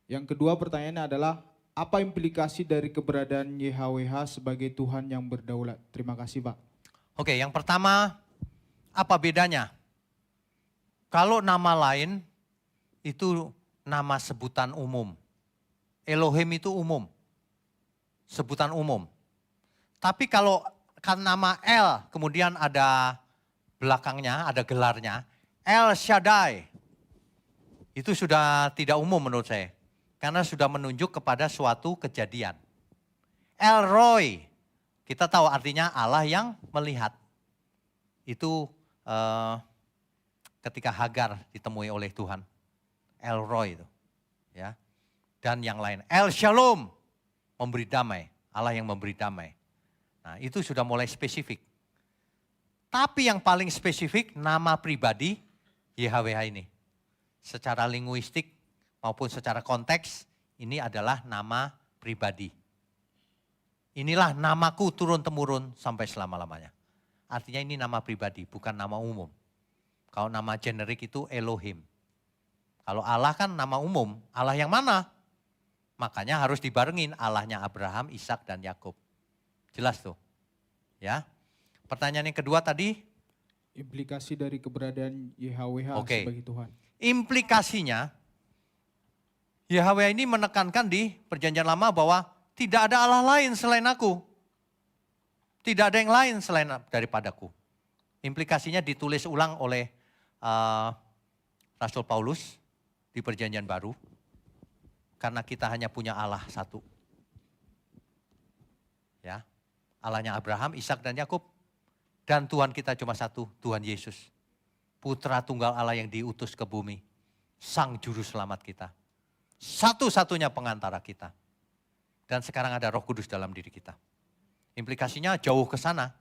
Yang kedua pertanyaannya adalah, apa implikasi dari keberadaan YHWH sebagai Tuhan yang berdaulat? Terima kasih Pak. Oke, yang pertama, apa bedanya? Kalau nama lain itu nama sebutan umum. Elohim itu umum. Sebutan umum. Tapi kalau kan nama El, kemudian ada belakangnya, ada gelarnya, El Shaddai. Itu sudah tidak umum menurut saya. Karena sudah menunjuk kepada suatu kejadian. El Roy, kita tahu artinya Allah yang melihat. Itu ketika Hagar ditemui oleh Tuhan. El Roy itu. Ya. Dan yang lain. El Shalom, memberi damai. Allah yang memberi damai. Nah itu sudah mulai spesifik. Tapi yang paling spesifik nama pribadi YHWH ini. Secara linguistik maupun secara konteks ini adalah nama pribadi. Inilah namaku turun-temurun sampai selama-lamanya. Artinya ini nama pribadi bukan nama umum. Kalau nama generik itu Elohim. Kalau Allah kan nama umum, Allah yang mana? Makanya harus dibarengin Allahnya Abraham, Ishak dan Yakub. Jelas tuh. Ya. Pertanyaan yang kedua tadi, Implikasi dari keberadaan YHWH Oke. sebagai Tuhan. Implikasinya YHWH ini menekankan di Perjanjian Lama bahwa tidak ada Allah lain selain aku. Tidak ada yang lain selain daripadaku. Implikasinya ditulis ulang oleh Rasul Paulus di Perjanjian Baru. Karena kita hanya punya Allah satu. Ya, Allahnya Abraham, Ishak dan Yakub. Dan Tuhan kita cuma satu, Tuhan Yesus. Putra tunggal Allah yang diutus ke bumi. Sang juru selamat kita. Satu-satunya pengantara kita. Dan sekarang ada Roh Kudus dalam diri kita. Implikasinya jauh ke sana.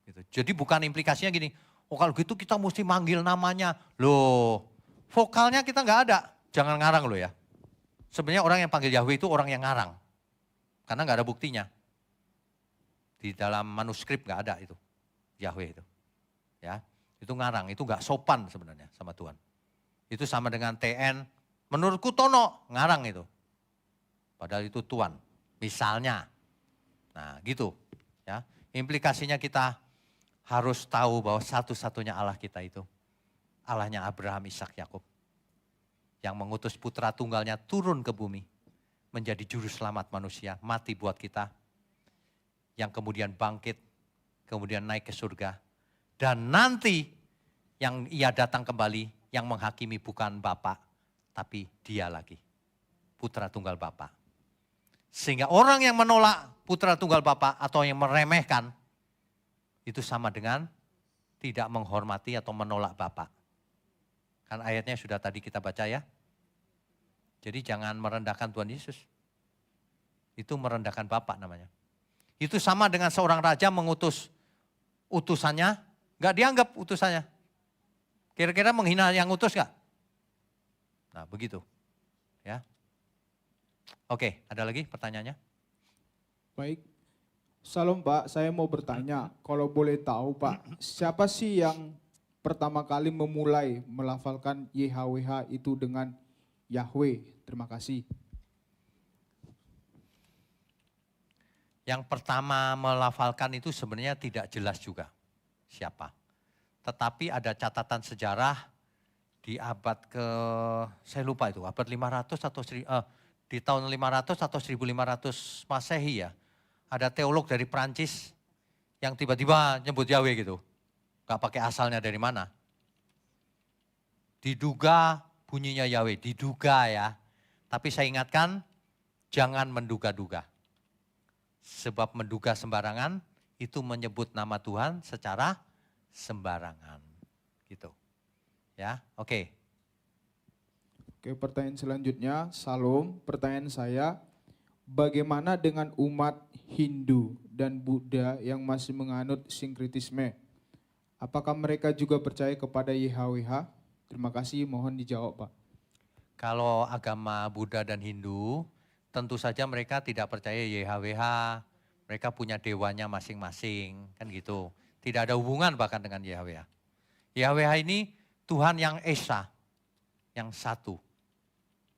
Gitu. Jadi bukan implikasinya gini, oh kalau gitu kita mesti manggil namanya. Loh, vokalnya kita nggak ada. Jangan ngarang loh ya. Sebenarnya orang yang panggil Yahweh itu orang yang ngarang. Karena nggak ada buktinya. Di dalam manuskrip nggak ada itu. Yahweh itu. Ya, itu ngarang, itu nggak sopan sebenarnya sama Tuhan. Itu sama dengan TN, menurutku Tono, ngarang itu. Padahal itu Tuhan, misalnya. Nah gitu. Ya, implikasinya kita harus tahu bahwa satu-satunya Allah kita itu. Allahnya Abraham, Ishak, Yakub. Yang mengutus putra tunggalnya turun ke bumi. Menjadi juru selamat manusia, mati buat kita. Yang kemudian bangkit, kemudian naik ke surga. Dan nanti yang ia datang kembali, yang menghakimi bukan Bapa, tapi dia lagi. Putra tunggal Bapa. Sehingga orang yang menolak putra tunggal Bapa atau yang meremehkan, itu sama dengan tidak menghormati atau menolak Bapa. Kan ayatnya sudah tadi kita baca ya. Jadi jangan merendahkan Tuhan Yesus. Itu merendahkan Bapa namanya. Itu sama dengan seorang raja mengutus utusannya, gak dianggap utusannya. Kira-kira menghina yang utus gak? Nah begitu. Ya. Oke, ada lagi pertanyaannya? Baik, salam Pak, saya mau bertanya, kalau boleh tahu Pak, siapa sih yang pertama kali memulai melafalkan YHWH itu dengan Yahweh? Terima kasih. Yang pertama melafalkan itu sebenarnya tidak jelas juga siapa. Tetapi ada catatan sejarah di abad saya lupa itu, abad 500 atau di tahun 500 atau 1500 Masehi ya. Ada teolog dari Prancis yang tiba-tiba nyebut Yahweh gitu. Gak pakai asalnya dari mana. Diduga bunyinya Yahweh, diduga ya. Tapi saya ingatkan, jangan menduga-duga. Sebab menduga sembarangan itu menyebut nama Tuhan secara sembarangan. Gitu. Ya, oke. Oke, pertanyaan selanjutnya, Salam, pertanyaan saya, Bagaimana dengan umat Hindu dan Buddha yang masih menganut sinkretisme? Apakah mereka juga percaya kepada YHWH? Terima kasih, mohon dijawab Pak. Kalau agama Buddha dan Hindu, tentu saja mereka tidak percaya YHWH. Mereka punya dewanya masing-masing, kan gitu. Tidak ada hubungan bahkan dengan YHWH. YHWH ini Tuhan yang Esa, yang satu.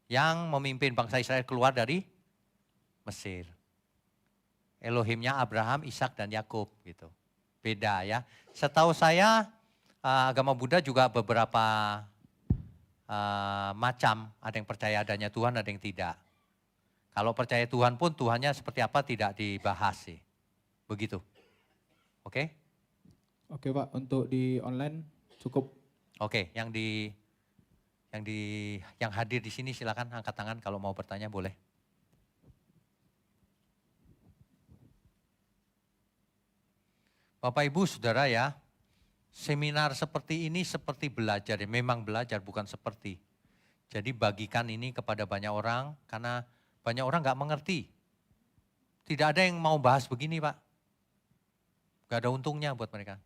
Yang memimpin bangsa Israel keluar dari Mesir. Elohimnya Abraham, Ishak dan Yakub gitu. Beda ya. Setahu saya agama Buddha juga beberapa macam, ada yang percaya adanya Tuhan, ada yang tidak. Kalau percaya Tuhan pun Tuhannya seperti apa tidak dibahas sih. Begitu. Oke? Oke Pak, untuk di online cukup. Oke, yang hadir di sini silakan angkat tangan kalau mau bertanya boleh. Bapak Ibu Saudara ya, seminar seperti ini seperti belajar, ya memang belajar bukan seperti. Jadi bagikan ini kepada banyak orang karena banyak orang nggak mengerti. Tidak ada yang mau bahas begini Pak. Gak ada untungnya buat mereka.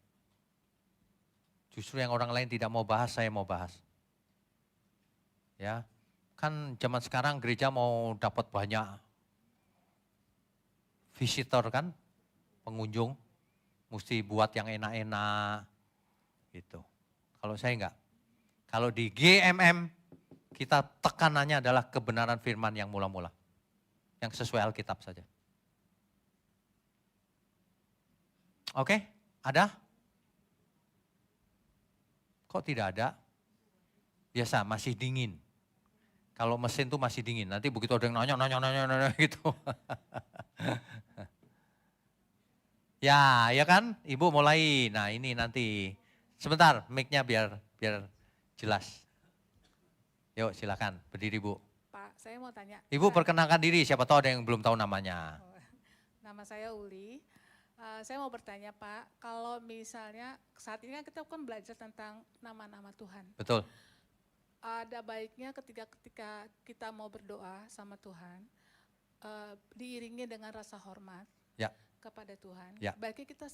Justru yang orang lain tidak mau bahas, saya mau bahas. Ya, kan zaman sekarang gereja mau dapat banyak visitor kan, pengunjung. Mesti buat yang enak-enak gitu. Kalau saya enggak. Kalau di GMM kita tekanannya adalah kebenaran firman yang mula-mula. Yang sesuai Alkitab saja. Oke, ada? Kok tidak ada? Biasa, masih dingin. Kalau mesin tuh masih dingin. Nanti begitu ada yang nanya gitu. Ya kan, Ibu mulai. Nah ini nanti, sebentar mic-nya biar jelas. Yuk silakan, berdiri Bu. Pak, saya mau tanya. Ibu perkenalkan diri, siapa tahu ada yang belum tahu namanya. Nama saya Uli. Saya mau bertanya Pak, kalau misalnya saat ini kan kita kan belajar tentang nama-nama Tuhan. Betul. Ada baiknya ketika kita mau berdoa sama Tuhan, diiringi dengan rasa hormat. Ya. Kepada Tuhan. Ya. Baiknya kita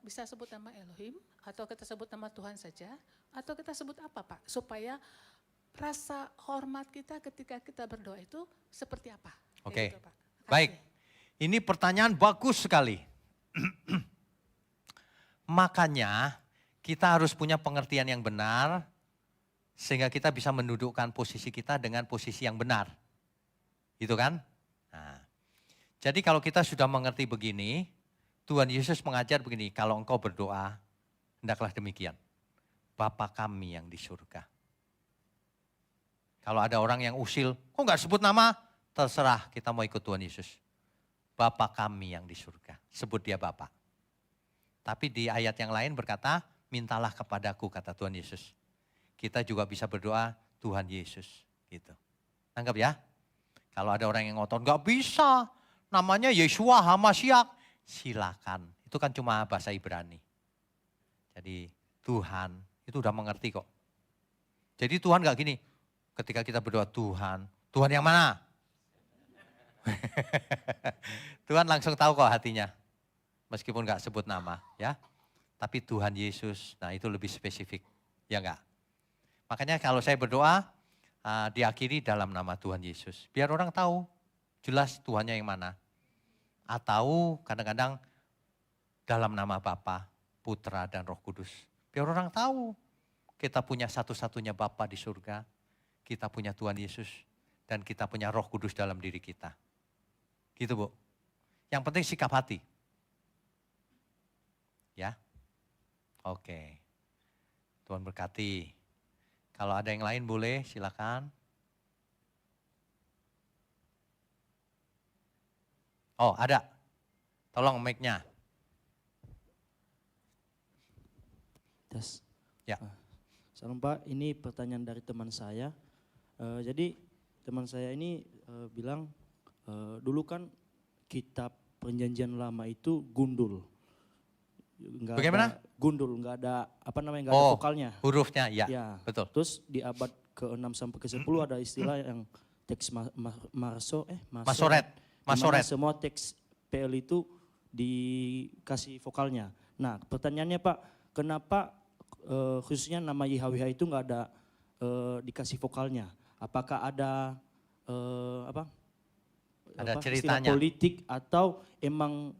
bisa sebut nama Elohim, atau kita sebut nama Tuhan saja, atau kita sebut apa Pak? Supaya rasa hormat kita ketika kita berdoa itu seperti apa? Oke, Gitu, Pak. baik. Ini pertanyaan bagus sekali. Makanya kita harus punya pengertian yang benar, sehingga kita bisa mendudukkan posisi kita dengan posisi yang benar. Gitu kan? Nah. Jadi kalau kita sudah mengerti begini, Tuhan Yesus mengajar begini, kalau engkau berdoa, hendaklah demikian. Bapa kami yang di surga. Kalau ada orang yang usil, kok enggak sebut nama? Terserah, kita mau ikut Tuhan Yesus. Bapa kami yang di surga, sebut dia Bapa. Tapi di ayat yang lain berkata, mintalah kepadaku, kata Tuhan Yesus. Kita juga bisa berdoa, Tuhan Yesus. Gitu. Anggap ya, kalau ada orang yang ngotot, enggak bisa. Namanya Yeshua Hamashiach, silakan. Itu kan cuma bahasa Ibrani. Jadi Tuhan itu udah mengerti kok. Jadi Tuhan gak gini, ketika kita berdoa Tuhan yang mana? Tuhan langsung tahu kok hatinya. Meskipun gak sebut nama ya. Tapi Tuhan Yesus, nah itu lebih spesifik. Ya enggak? Makanya kalau saya berdoa, diakhiri dalam nama Tuhan Yesus. Biar orang tahu, jelas Tuhannya yang mana. Atau kadang-kadang dalam nama Bapa, Putra dan Roh Kudus. Biar orang tahu kita punya satu-satunya Bapa di surga, kita punya Tuhan Yesus, dan kita punya Roh Kudus dalam diri kita. Gitu Bu. Yang penting sikap hati. Ya. Oke. Tuhan berkati. Kalau ada yang lain boleh silakan. Oh ada, tolong mic-nya. Tes. Ya. Salam Pak, ini pertanyaan dari teman saya. Jadi teman saya ini bilang dulu kan kitab Perjanjian Lama itu gundul. Bagaimana? Gundul, nggak ada apa namanya, nggak ada vokalnya. Hurufnya, ya, Ya. betul. Terus di abad ke-6 sampai ke-10 ada istilah yang teks Masoret. di mana semua teks PL itu dikasih vokalnya. Nah, pertanyaannya Pak, kenapa khususnya nama YHWH itu nggak ada dikasih vokalnya? Apakah ada Ada istilah ceritanya. politik atau emang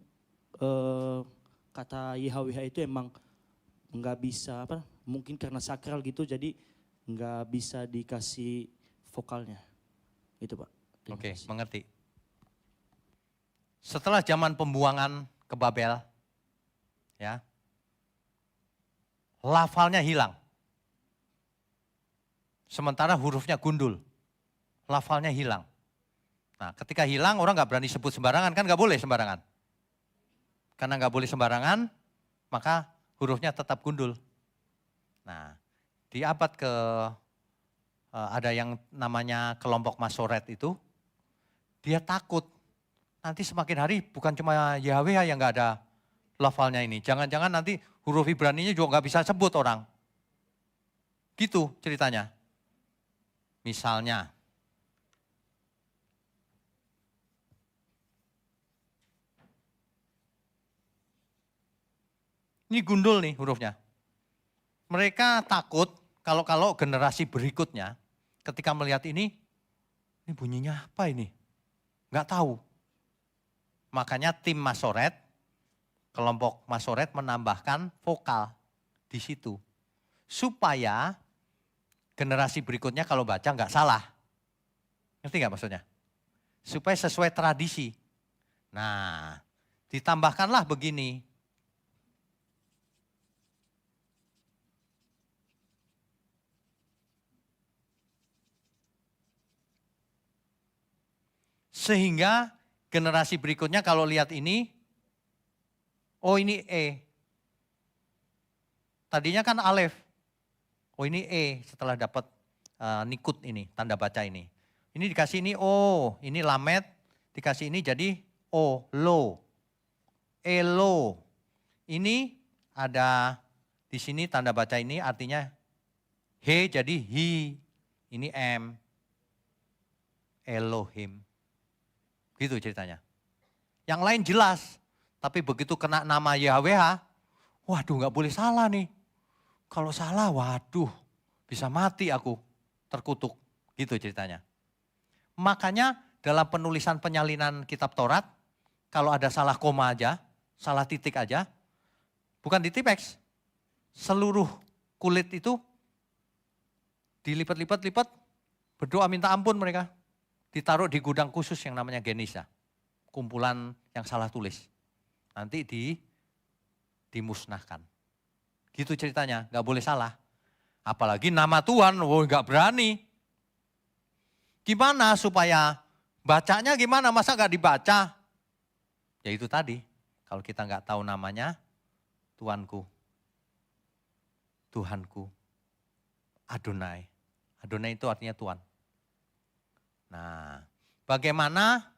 kata YHWH itu emang nggak bisa mungkin karena sakral gitu jadi nggak bisa dikasih vokalnya. Itu Pak. Terima Oke, kasih. mengerti. Setelah zaman pembuangan ke Babel, ya, lafalnya hilang. Sementara hurufnya gundul, lafalnya hilang. Nah, ketika hilang orang nggak berani sebut sembarangan, kan nggak boleh sembarangan. Karena nggak boleh sembarangan, maka hurufnya tetap gundul. Nah, di abad ada yang namanya kelompok Masoret itu, dia takut nanti semakin hari bukan cuma YHWH yang nggak ada lafalnya ini. Jangan-jangan nanti huruf Ibraninya juga nggak bisa sebut orang. Gitu ceritanya. Misalnya, ini gundul nih hurufnya. Mereka takut kalau generasi berikutnya ketika melihat ini bunyinya apa ini? Nggak tahu. Makanya tim Masoret, kelompok Masoret menambahkan vokal di situ. Supaya generasi berikutnya kalau baca nggak salah. Ngerti nggak maksudnya? Supaya sesuai tradisi. Nah, ditambahkanlah begini. Sehingga generasi berikutnya kalau lihat ini, oh ini E. Tadinya kan Alef. Oh ini E setelah dapat nikut ini, tanda baca ini. Ini dikasih ini O, ini Lamet, dikasih ini jadi O, Lo. Elo. Ini ada di sini tanda baca ini artinya He jadi Hi. Ini M. Elohim. Gitu ceritanya. Yang lain jelas, tapi begitu kena nama YHWH, waduh nggak boleh salah nih. Kalau salah, waduh bisa mati aku, terkutuk. Gitu ceritanya. Makanya dalam penulisan penyalinan kitab Taurat, kalau ada salah koma aja, salah titik aja, bukan ditipex, seluruh kulit itu dilipat-lipat, berdoa minta ampun mereka. Ditaruh di gudang khusus yang namanya Genisa. Kumpulan yang salah tulis. Nanti dimusnahkan. Gitu ceritanya, nggak boleh salah. Apalagi nama Tuhan, nggak berani. Gimana supaya bacanya gimana, masa nggak dibaca? Ya itu tadi, kalau kita nggak tahu namanya, Tuanku, Tuhanku, Adonai. Adonai itu artinya Tuhan. Nah, bagaimana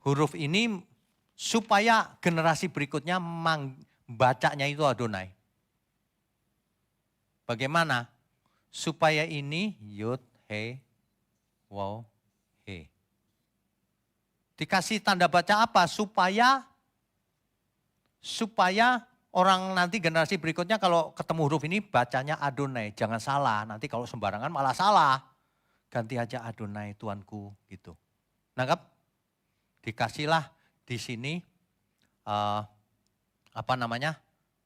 huruf ini supaya generasi berikutnya bacanya itu Adonai. Bagaimana? Supaya ini Yud, He, Waw, He. Dikasih tanda baca apa? Supaya orang nanti generasi berikutnya kalau ketemu huruf ini bacanya Adonai. Jangan salah, nanti kalau sembarangan malah salah. Ganti aja Adonai Tuanku gitu. Nangkap? Dikasihlah di sini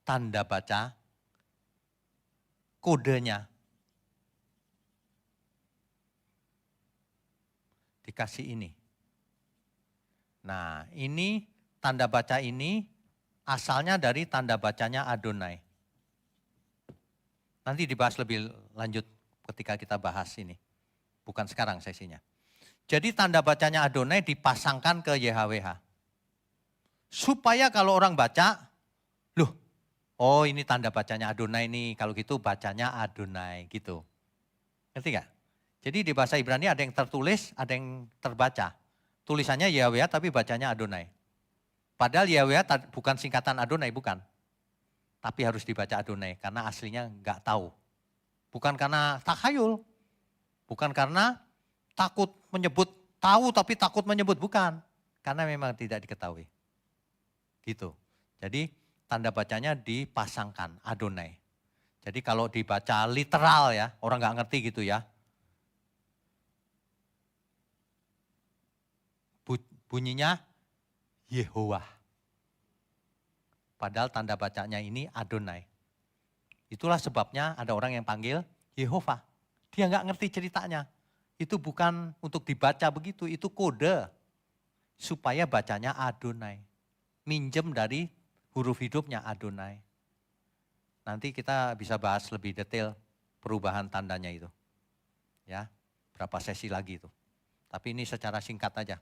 tanda baca kodenya. Dikasih ini. Nah, ini tanda baca ini asalnya dari tanda bacanya Adonai. Nanti dibahas lebih lanjut ketika kita bahas ini. Bukan sekarang sesinya. Jadi tanda bacanya Adonai dipasangkan ke YHWH. Supaya kalau orang baca, loh, oh ini tanda bacanya Adonai nih, kalau gitu bacanya Adonai gitu. Ngerti gak? Jadi di bahasa Ibrani ada yang tertulis, ada yang terbaca. Tulisannya YHWH tapi bacanya Adonai. Padahal YHWH bukan singkatan Adonai, bukan. Tapi harus dibaca Adonai karena aslinya nggak tahu. Bukan karena takhayul. Bukan karena takut menyebut, tahu tapi takut menyebut, bukan. Karena memang tidak diketahui. Gitu. Jadi tanda bacanya dipasangkan, Adonai. Jadi kalau dibaca literal ya, orang nggak ngerti gitu ya. Bunyinya Yehowa. Padahal tanda bacanya ini Adonai. Itulah sebabnya ada orang yang panggil Yehova. Dia nggak ngerti ceritanya. Itu bukan untuk dibaca begitu, itu kode. Supaya bacanya Adonai. Minjem dari huruf hidupnya Adonai. Nanti kita bisa bahas lebih detail perubahan tandanya itu. Ya, berapa sesi lagi itu. Tapi ini secara singkat aja.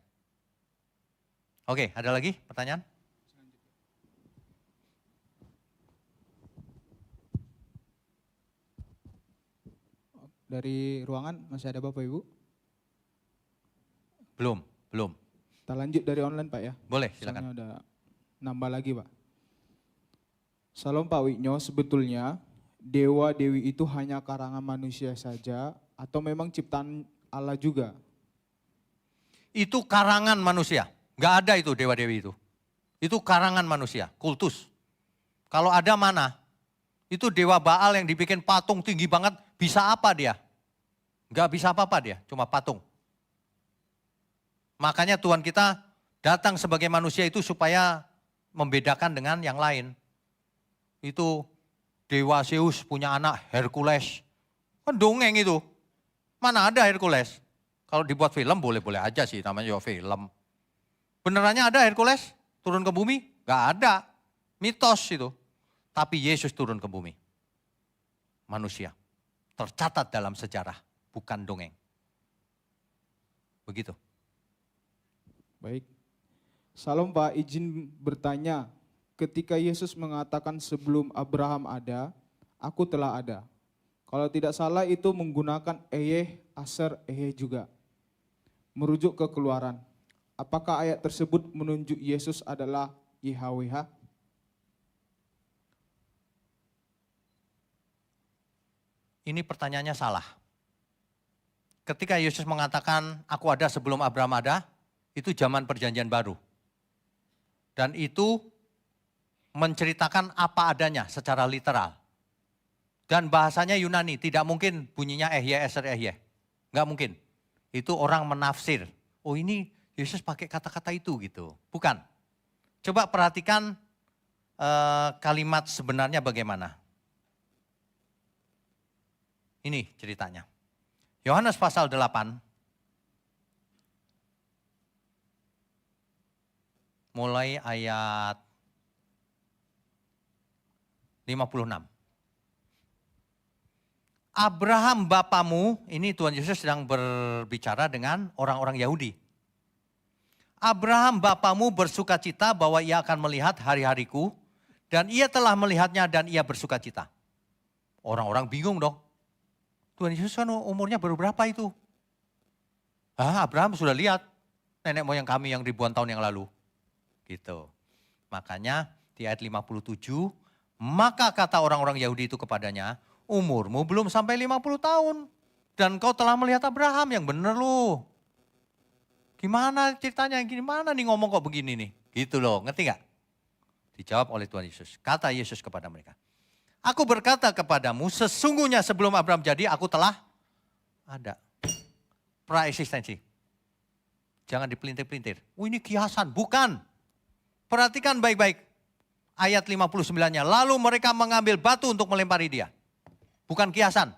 Oke, ada lagi pertanyaan? Dari ruangan masih ada Bapak Ibu? Belum. Kita lanjut dari online Pak ya. Boleh, silakan. Soalnya ada nambah lagi Pak. Salam Pak Wiknyo, sebetulnya dewa-dewi itu hanya karangan manusia saja atau memang ciptaan Allah juga? Itu karangan manusia. Nggak ada itu dewa-dewi itu. Itu karangan manusia, kultus. Kalau ada mana? Itu dewa Baal yang dibikin patung tinggi banget, bisa apa dia? Nggak bisa apa-apa dia, cuma patung. Makanya Tuhan kita datang sebagai manusia itu supaya membedakan dengan yang lain. Itu dewa Zeus punya anak Hercules. Kan dongeng itu. Mana ada Hercules? Kalau dibuat film boleh-boleh aja sih, namanya juga film. Benerannya ada Hercules turun ke bumi? Gak ada. Mitos itu. Tapi Yesus turun ke bumi. Manusia. Tercatat dalam sejarah, bukan dongeng. Begitu. Baik. Salam Pak, izin bertanya. Ketika Yesus mengatakan sebelum Abraham ada, aku telah ada. Kalau tidak salah itu menggunakan Eyeh, Aser, Eyeh juga. Merujuk ke Keluaran. Apakah ayat tersebut menunjuk Yesus adalah YHWH? Ini pertanyaannya salah. Ketika Yesus mengatakan aku ada sebelum Abraham ada, itu zaman perjanjian baru. Dan itu menceritakan apa adanya secara literal. Dan bahasanya Yunani, tidak mungkin bunyinya Ehye, Eser, Ehye. Enggak mungkin. Itu orang menafsir. Oh ini Yesus pakai kata-kata itu gitu. Bukan. Coba perhatikan kalimat sebenarnya bagaimana. Ini ceritanya. Yohanes pasal 8. Mulai ayat 56. Abraham bapamu, ini Tuhan Yesus sedang berbicara dengan orang-orang Yahudi. Abraham bapamu bersukacita bahwa ia akan melihat hari-hariku, dan ia telah melihatnya dan ia bersukacita. Orang-orang bingung dong. Tuhan Yesus kan umurnya baru berapa itu? Abraham sudah lihat nenek moyang kami yang ribuan tahun yang lalu. Gitu. Makanya di ayat 57, maka kata orang-orang Yahudi itu kepadanya, umurmu belum sampai 50 tahun. Dan kau telah melihat Abraham, yang bener lu. Gimana ceritanya, gimana nih ngomong kok begini nih. Gitu loh, ngerti gak? Dijawab oleh Tuhan Yesus. Kata Yesus kepada mereka, aku berkata kepadamu, sesungguhnya sebelum Abraham jadi, aku telah ada. Praeksistensi. Jangan dipelintir-pelintir. Ini kiasan, bukan. Perhatikan baik-baik. Ayat 59-nya. Lalu mereka mengambil batu untuk melempari dia. Bukan kiasan.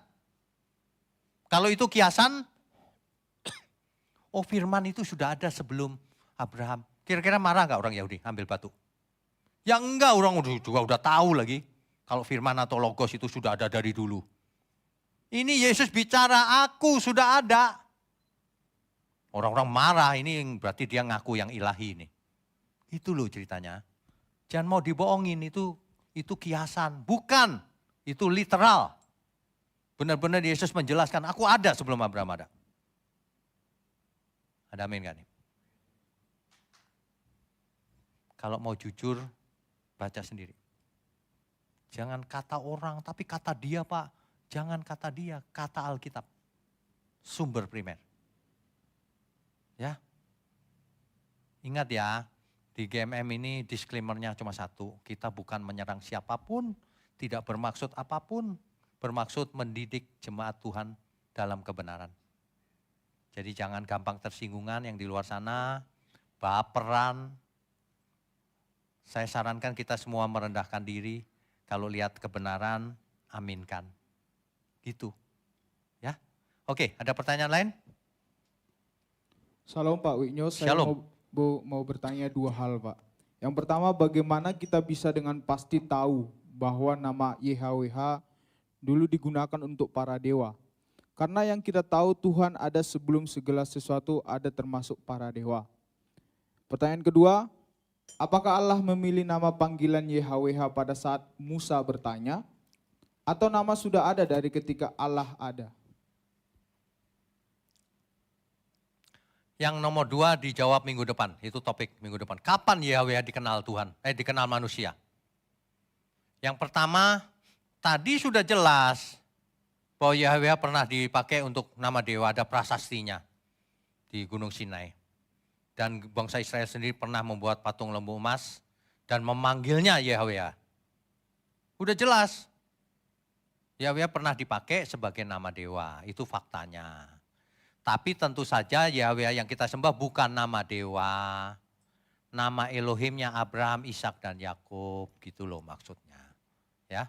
Kalau itu kiasan, oh firman itu sudah ada sebelum Abraham. Kira-kira marah gak orang Yahudi ambil batu? Ya enggak, orang juga udah tahu lagi. Kalau firman atau logos itu sudah ada dari dulu. Ini Yesus bicara, aku sudah ada. Orang-orang marah, ini berarti dia ngaku yang ilahi ini. Itu loh ceritanya. Jangan mau dibohongin, itu kiasan. Bukan, itu literal. Benar-benar Yesus menjelaskan, aku ada sebelum Abraham ada. Ada amin gak nih? Kalau mau jujur, baca sendiri. Jangan kata orang, tapi kata dia Pak. Jangan kata dia, kata Alkitab. Sumber primer. Ingat ya, di GMM ini disclaimer-nya cuma satu. Kita bukan menyerang siapapun, tidak bermaksud apapun. Bermaksud mendidik jemaat Tuhan dalam kebenaran. Jadi jangan gampang tersinggungan yang di luar sana, baperan. Saya sarankan kita semua merendahkan diri. Kalau lihat kebenaran, aminkan. Gitu. Ya. Oke, ada pertanyaan lain? Shalom Pak Wigno, saya Shalom. mau bertanya dua hal Pak. Yang pertama, bagaimana kita bisa dengan pasti tahu bahwa nama YHWH dulu digunakan untuk para dewa? Karena yang kita tahu Tuhan ada sebelum segala sesuatu, ada termasuk para dewa. Pertanyaan kedua, apakah Allah memilih nama panggilan YHWH pada saat Musa bertanya? Atau nama sudah ada dari ketika Allah ada? Yang nomor 2 dijawab minggu depan, itu topik minggu depan. Kapan YHWH dikenal Tuhan? Dikenal manusia? Yang pertama, tadi sudah jelas bahwa YHWH pernah dipakai untuk nama dewa, ada prasastinya di Gunung Sinai. Dan bangsa Israel sendiri pernah membuat patung lembu emas dan memanggilnya YHWH. Udah jelas, YHWH pernah dipakai sebagai nama dewa, itu faktanya. Tapi tentu saja YHWH yang kita sembah bukan nama dewa. Nama Elohimnya Abraham, Ishak dan Yakub, gitu loh maksudnya. Ya.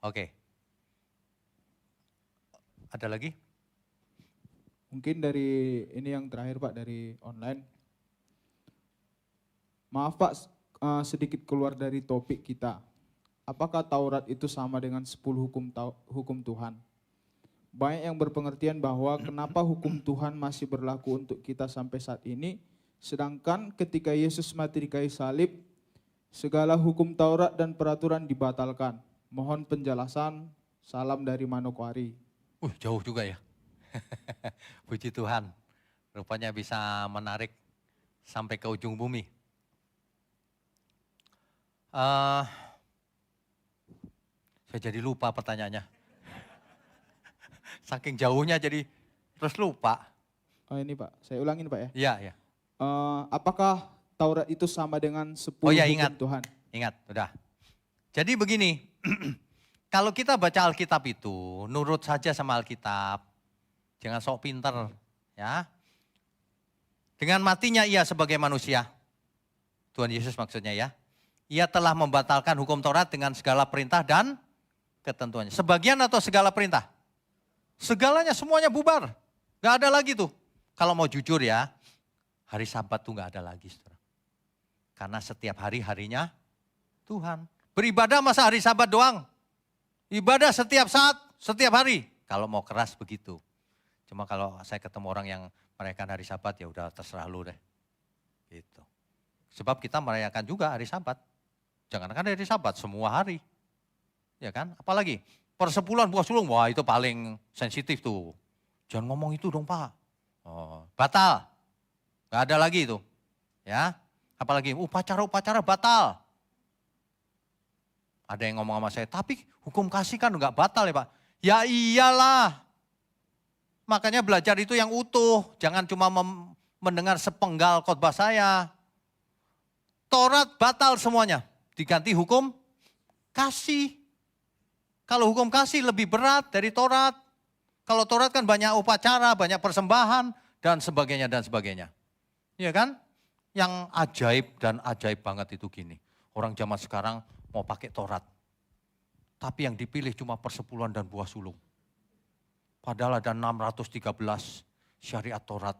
Oke. Ada lagi? Mungkin dari ini yang terakhir Pak, dari online. Maaf Pak, sedikit keluar dari topik kita. Apakah Taurat itu sama dengan 10 hukum Tuhan? Banyak yang berpengertian bahwa kenapa hukum Tuhan masih berlaku untuk kita sampai saat ini, sedangkan ketika Yesus mati di kayu salib, segala hukum Taurat dan peraturan dibatalkan. Mohon penjelasan, salam dari Manokwari. Jauh juga ya. Puji Tuhan, rupanya bisa menarik sampai ke ujung bumi. Saya jadi lupa pertanyaannya. Saking jauhnya jadi terus lupa. Oh ini Pak, saya ulangin Pak ya. Iya, iya. Apakah Taurat itu sama dengan 10 ya, hukum ingat. Tuhan? Ingat, udah. Jadi begini, kalau kita baca Alkitab itu, nurut saja sama Alkitab. Jangan sok pinter, ya. Dengan matinya ia sebagai manusia, Tuhan Yesus maksudnya ya, ia telah membatalkan hukum Taurat dengan segala perintah dan ketentuannya. Sebagian atau segala perintah? Segalanya, semuanya bubar. Gak ada lagi tuh. Kalau mau jujur ya, hari Sabat tuh gak ada lagi. Saudara. Karena setiap hari harinya Tuhan. Beribadah masa hari Sabat doang? Ibadah setiap saat, setiap hari. Kalau mau keras begitu. Cuma kalau saya ketemu orang yang merayakan hari Sabat, ya udah terserah lu deh. Gitu. Sebab kita merayakan juga hari Sabat. Jangankan hari Sabat, semua hari. Ya kan? Apalagi persepuluhan buah sulung, wah itu paling sensitif tuh. Jangan ngomong itu dong Pak. Batal. Gak ada lagi itu. Ya. Apalagi upacara-upacara batal. Ada yang ngomong sama saya, tapi hukum kasih kan gak batal ya Pak. Ya iyalah. Makanya belajar itu yang utuh. Jangan cuma mendengar sepenggal khotbah saya. Taurat batal semuanya. Diganti hukum kasih. Kalau hukum kasih lebih berat dari Taurat. Kalau Taurat kan banyak upacara, banyak persembahan, dan sebagainya, dan sebagainya. Iya kan? Yang ajaib dan ajaib banget itu gini. Orang zaman sekarang mau pakai Taurat. Tapi yang dipilih cuma persepuluhan dan buah sulung. Padahal ada 613 syariat Taurat.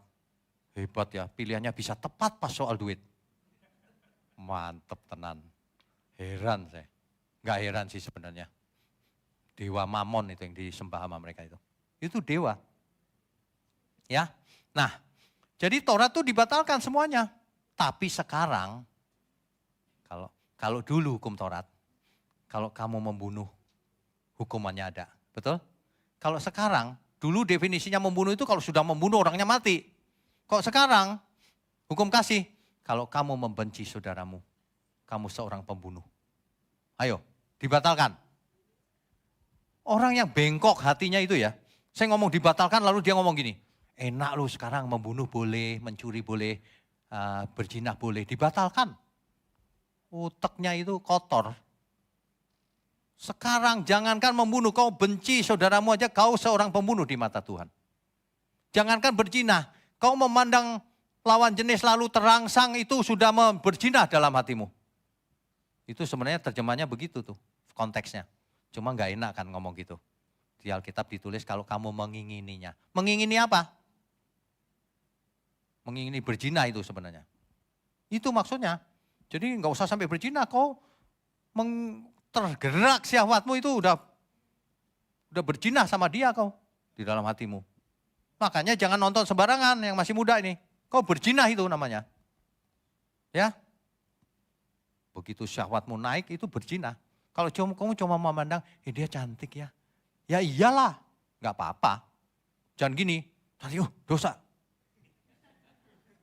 Hebat ya, pilihannya bisa tepat pas soal duit. Mantep tenan. Heran saya. Enggak heran sih sebenarnya. Dewa Mamon itu yang disembah sama mereka itu. Itu dewa. Ya. Nah, jadi Taurat itu dibatalkan semuanya. Tapi sekarang, kalau dulu hukum Taurat, kalau kamu membunuh, hukumannya ada. Betul? Kalau sekarang, dulu definisinya membunuh itu kalau sudah membunuh orangnya mati. Kok sekarang, hukum kasih, kalau kamu membenci saudaramu, kamu seorang pembunuh. Ayo, dibatalkan. Orang yang bengkok hatinya itu ya, saya ngomong dibatalkan lalu dia ngomong gini, enak lu sekarang membunuh boleh, mencuri boleh, berzina boleh, dibatalkan. Uteknya itu kotor. Sekarang jangankan membunuh, kau benci saudaramu aja, kau seorang pembunuh di mata Tuhan. Jangankan berzina, kau memandang lawan jenis lalu terangsang itu sudah berzina dalam hatimu. Itu sebenarnya terjemahnya begitu tuh konteksnya. Cuma nggak enak kan ngomong gitu. Di Alkitab ditulis kalau kamu mengingininya. Mengingini apa? Mengingini berzina itu sebenarnya. Itu maksudnya. Jadi nggak usah sampai berzina, kau tergerak syahwatmu itu udah berzina sama dia kau di dalam hatimu. Makanya jangan nonton sembarangan yang masih muda ini. Kau berzina itu namanya. Ya. Begitu syahwatmu naik itu berzina. Kalau kamu cuma memandang, dia cantik ya. Ya iyalah, nggak apa-apa. Jangan gini, dosa.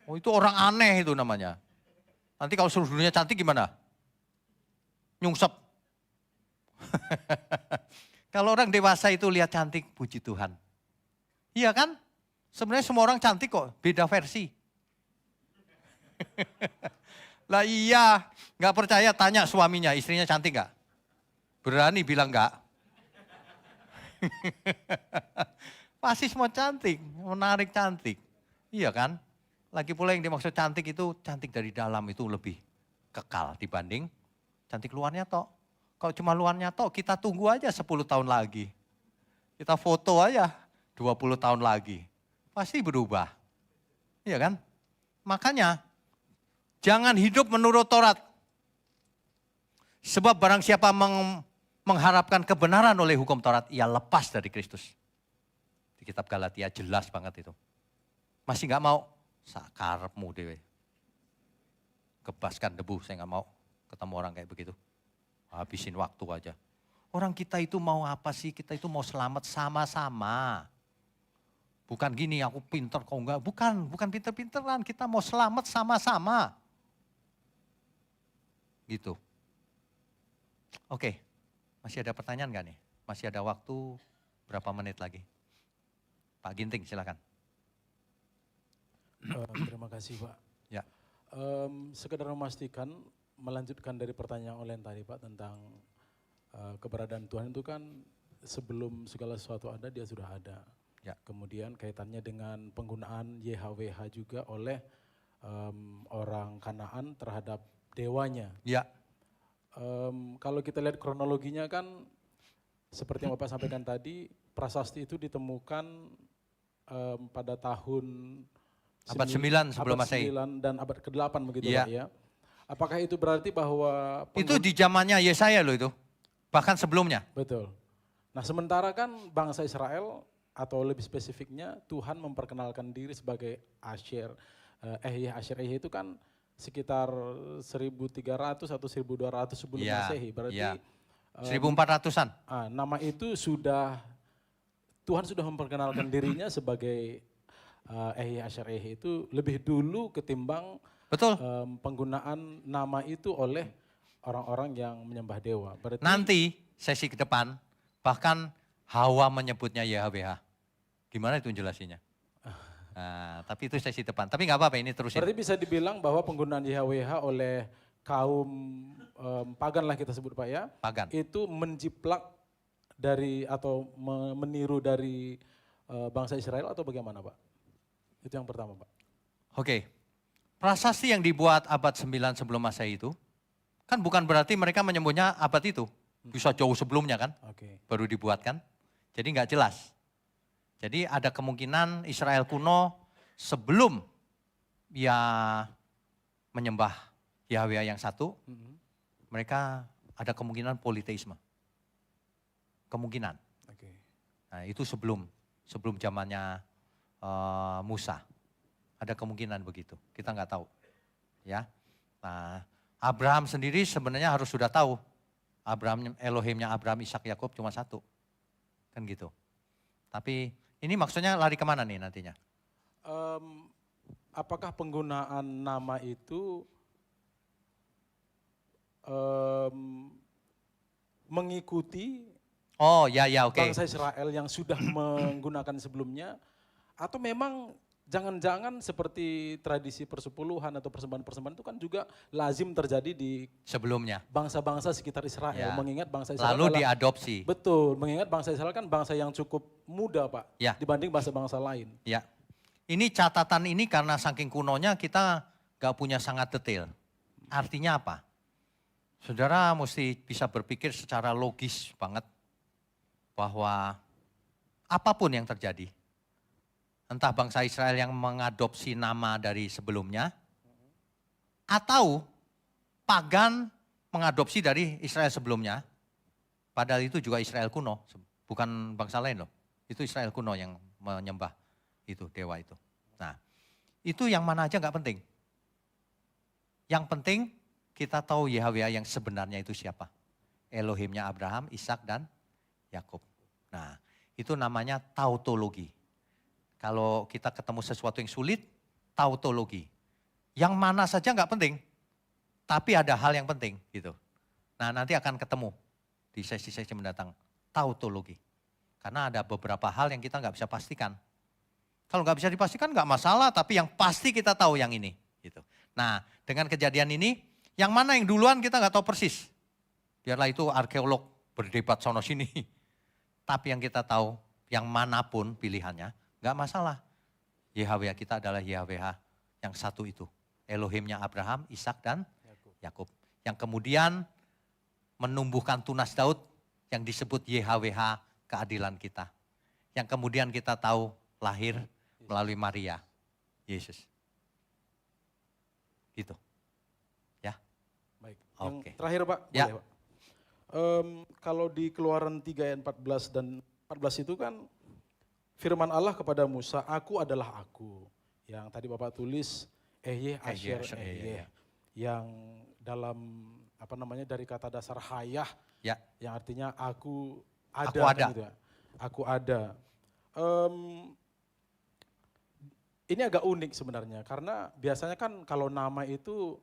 Oh itu orang aneh itu namanya. Nanti kalau seluruh dunia cantik gimana? Nyungsep. Kalau orang dewasa itu lihat cantik, puji Tuhan. Iya kan? Sebenarnya semua orang cantik kok, beda versi. Lah iya, nggak percaya tanya suaminya, istrinya cantik nggak? Berani bilang nggak? Pasti semua cantik, menarik cantik. Iya kan? Lagi pula yang dimaksud cantik itu cantik dari dalam itu lebih kekal dibanding cantik luarnya tok. Kalau cuma luarnya tok kita tunggu aja 10 tahun lagi. Kita foto aja 20 tahun lagi. Pasti berubah. Iya kan? Makanya jangan hidup menurut Taurat. Sebab barang siapa mengharapkan kebenaran oleh hukum Taurat, ia lepas dari Kristus. Di kitab Galatia jelas banget itu. Masih nggak mau? Sakarepmu dewe. Kebaskan debu, saya nggak mau ketemu orang kayak begitu. Habisin waktu aja. Orang kita itu mau apa sih? Kita itu mau selamat sama-sama. Bukan gini, aku pinter kau enggak. Bukan pinter-pinteran. Kita mau selamat sama-sama. Gitu. Oke, masih ada pertanyaan nggak nih? Masih ada waktu berapa menit lagi? Pak Ginting silakan. Terima kasih Pak. Ya. Sekedar memastikan, melanjutkan dari pertanyaan Olen tadi Pak tentang keberadaan Tuhan itu kan sebelum segala sesuatu ada, dia sudah ada. Ya. Kemudian kaitannya dengan penggunaan YHWH juga oleh orang Kanaan terhadap dewanya. Ya. Kalau kita lihat kronologinya kan seperti yang Bapak sampaikan tadi, prasasti itu ditemukan pada tahun Abad 9 sebelum abad Masehi. 9 dan abad ke-8 begitu Iya. Pak ya. Apakah itu berarti bahwa Itu di zamannya Yesaya loh itu. Bahkan sebelumnya. Betul. Nah sementara kan bangsa Israel atau lebih spesifiknya Tuhan memperkenalkan diri sebagai Asher. Asher itu kan sekitar 1300 atau 1200 sebelum Ya, Masehi. Berarti ya. 1400-an. nama itu sudah, Tuhan sudah memperkenalkan dirinya sebagai Asher itu lebih dulu ketimbang Betul. penggunaan nama itu oleh orang-orang yang menyembah dewa. Berarti Nanti sesi ke depan bahkan Hawa menyebutnya YHWH. Gimana itu jelasinnya? Nah, tapi itu sesi depan. Tapi nggak apa-apa ini terusin. berarti bisa dibilang bahwa penggunaan YHWH oleh kaum pagan lah kita sebut Pak ya, Pagan. itu menjiplak dari atau meniru dari bangsa Israel atau bagaimana Pak? Itu yang pertama Pak. Oke. Prasasti yang dibuat abad 9 sebelum Masehi itu kan bukan berarti mereka menyebutnya abad itu. Bisa jauh sebelumnya kan, Oke. baru dibuatkan. Jadi nggak jelas. Jadi ada kemungkinan Israel kuno sebelum ya menyembah Yahweh yang satu, mereka ada kemungkinan politeisme. Kemungkinan. Oke. Nah itu sebelum zamannya Musa. Ada kemungkinan begitu, kita nggak tahu. Ya. Nah, Abraham sendiri sebenarnya harus sudah tahu. Elohimnya Abraham, Ishak, Yakub cuma satu. Kan gitu. Tapi ini maksudnya lari kemana nih nantinya? Apakah penggunaan nama itu mengikuti Oh ya oke. bangsa Israel yang sudah menggunakan sebelumnya, atau memang jangan-jangan seperti tradisi persepuluhan atau persembahan-persembahan itu kan juga lazim terjadi di Sebelumnya. bangsa-bangsa sekitar Israel. Ya. Mengingat bangsa Israel Lalu adalah- diadopsi. Betul, mengingat bangsa Israel kan bangsa yang cukup muda Pak, Ya. dibanding bangsa-bangsa lain. Ya. Ini catatan ini karena saking kunonya kita gak punya sangat detail. Artinya apa? Saudara mesti bisa berpikir secara logis banget bahwa apapun yang terjadi, entah bangsa Israel yang mengadopsi nama dari sebelumnya, atau pagan mengadopsi dari Israel sebelumnya, padahal itu juga Israel kuno, bukan bangsa lain loh. Itu Israel kuno yang menyembah itu, dewa itu. Nah, itu yang mana aja nggak penting. Yang penting kita tahu Yahweh yang sebenarnya itu siapa. Elohimnya Abraham, Ishak dan Yakub. Nah, itu namanya tautologi. Kalau kita ketemu sesuatu yang sulit, tautologi. Yang mana saja nggak penting, tapi ada hal yang penting gitu. Nah, nanti akan ketemu di sesi-sesi mendatang, tautologi. Karena ada beberapa hal yang kita nggak bisa pastikan. Kalau nggak bisa dipastikan nggak masalah, tapi yang pasti kita tahu yang ini. Gitu. Nah, dengan kejadian ini, yang mana yang duluan kita nggak tahu persis. Biarlah itu arkeolog berdebat sono sini. Tapi yang kita tahu, yang manapun pilihannya, nggak masalah. Yahweh kita adalah Yahweh yang satu itu. Elohimnya Abraham, Ishak dan Yakub. Yang kemudian menumbuhkan tunas Daud yang disebut YHWH keadilan kita. Yang kemudian kita tahu lahir melalui Maria, Yesus. Gitu. Ya. Baik. Yang Oke. terakhir Pak, Ya. boleh Pak. Kalau di Keluaran 3 ayat 14 dan 14 itu kan firman Allah kepada Musa, aku adalah aku. Yang tadi Bapak tulis, Asher, Ehyeh. Yang dalam dari kata dasar hayah, Ya. yang artinya aku ada. Aku ada. kan gitu ya. Aku ada. Ini agak unik sebenarnya, karena biasanya kan kalau nama itu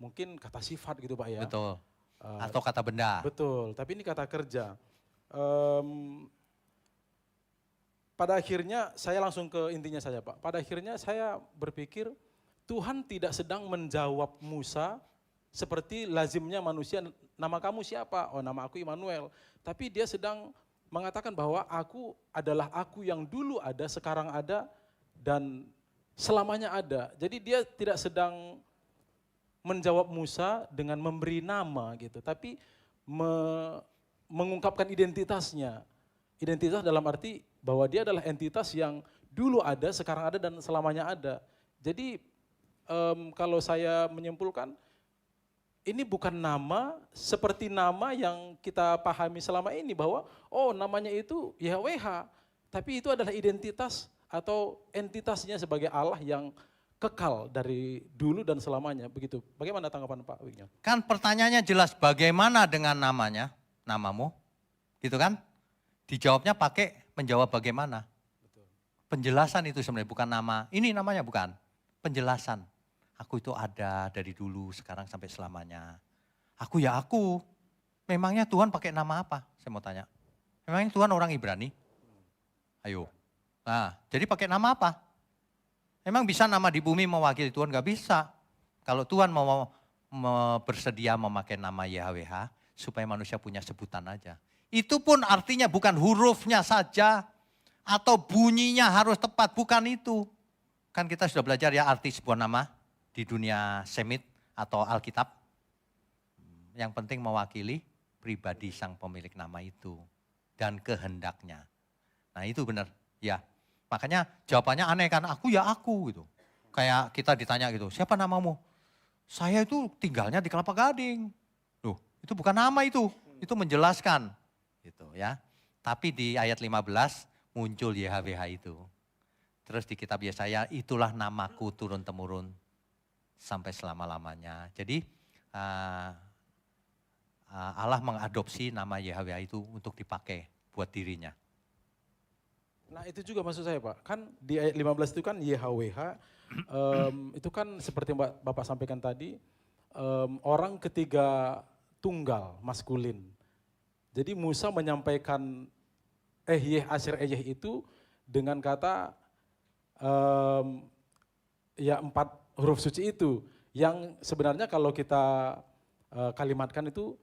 mungkin kata sifat gitu Pak ya. Betul. Atau kata benda. Betul, tapi ini kata kerja. Pada akhirnya saya langsung ke intinya saja Pak. Pada akhirnya saya berpikir Tuhan tidak sedang menjawab Musa seperti lazimnya manusia, nama kamu siapa? Oh, nama aku Immanuel. Tapi dia sedang mengatakan bahwa aku adalah aku yang dulu ada, sekarang ada, dan selamanya ada. Jadi dia tidak sedang menjawab Musa dengan memberi nama gitu, tapi mengungkapkan identitasnya. Identitas dalam arti bahwa dia adalah entitas yang dulu ada, sekarang ada, dan selamanya ada. Jadi kalau saya menyimpulkan, ini bukan nama seperti nama yang kita pahami selama ini bahwa oh namanya itu YHWH, tapi itu adalah identitas atau entitasnya sebagai Allah yang kekal dari dulu dan selamanya, begitu. Bagaimana tanggapan Pak Wignon? Kan pertanyaannya jelas, bagaimana dengan namanya, namamu, gitu kan? Dijawabnya pakai menjawab bagaimana. Penjelasan itu sebenarnya bukan nama, ini namanya bukan, penjelasan. Aku itu ada dari dulu, sekarang sampai selamanya. Aku ya aku. Memangnya Tuhan pakai nama apa? Saya mau tanya. Memangnya Tuhan orang Ibrani? Ayo. Nah, jadi pakai nama apa? Emang bisa nama di bumi mewakili Tuhan? Gak bisa. Kalau Tuhan mau bersedia memakai nama YHWH, supaya manusia punya sebutan aja. Itu pun artinya bukan hurufnya saja, atau bunyinya harus tepat, bukan itu. Kan kita sudah belajar ya arti sebuah nama di dunia Semit atau Alkitab. Yang penting mewakili pribadi sang pemilik nama itu dan kehendaknya. Nah itu benar, ya. Makanya jawabannya aneh kan, aku ya aku gitu. Kayak kita ditanya gitu, siapa namamu? Saya itu tinggalnya di Kelapa Gading. Loh, itu bukan nama itu menjelaskan gitu ya. Tapi di ayat 15 muncul YHWH itu. Terus di kitab Yesaya, itulah namaku turun-temurun sampai selama-lamanya. Jadi Allah mengadopsi nama YHWH itu untuk dipakai buat dirinya. Nah itu juga maksud saya Pak, kan di ayat 15 itu kan YHWH, itu kan seperti yang Bapak sampaikan tadi, orang ketiga tunggal, maskulin. Jadi Musa menyampaikan Asher, itu dengan kata ya 4 huruf suci itu. Yang sebenarnya kalau kita kalimatkan itu,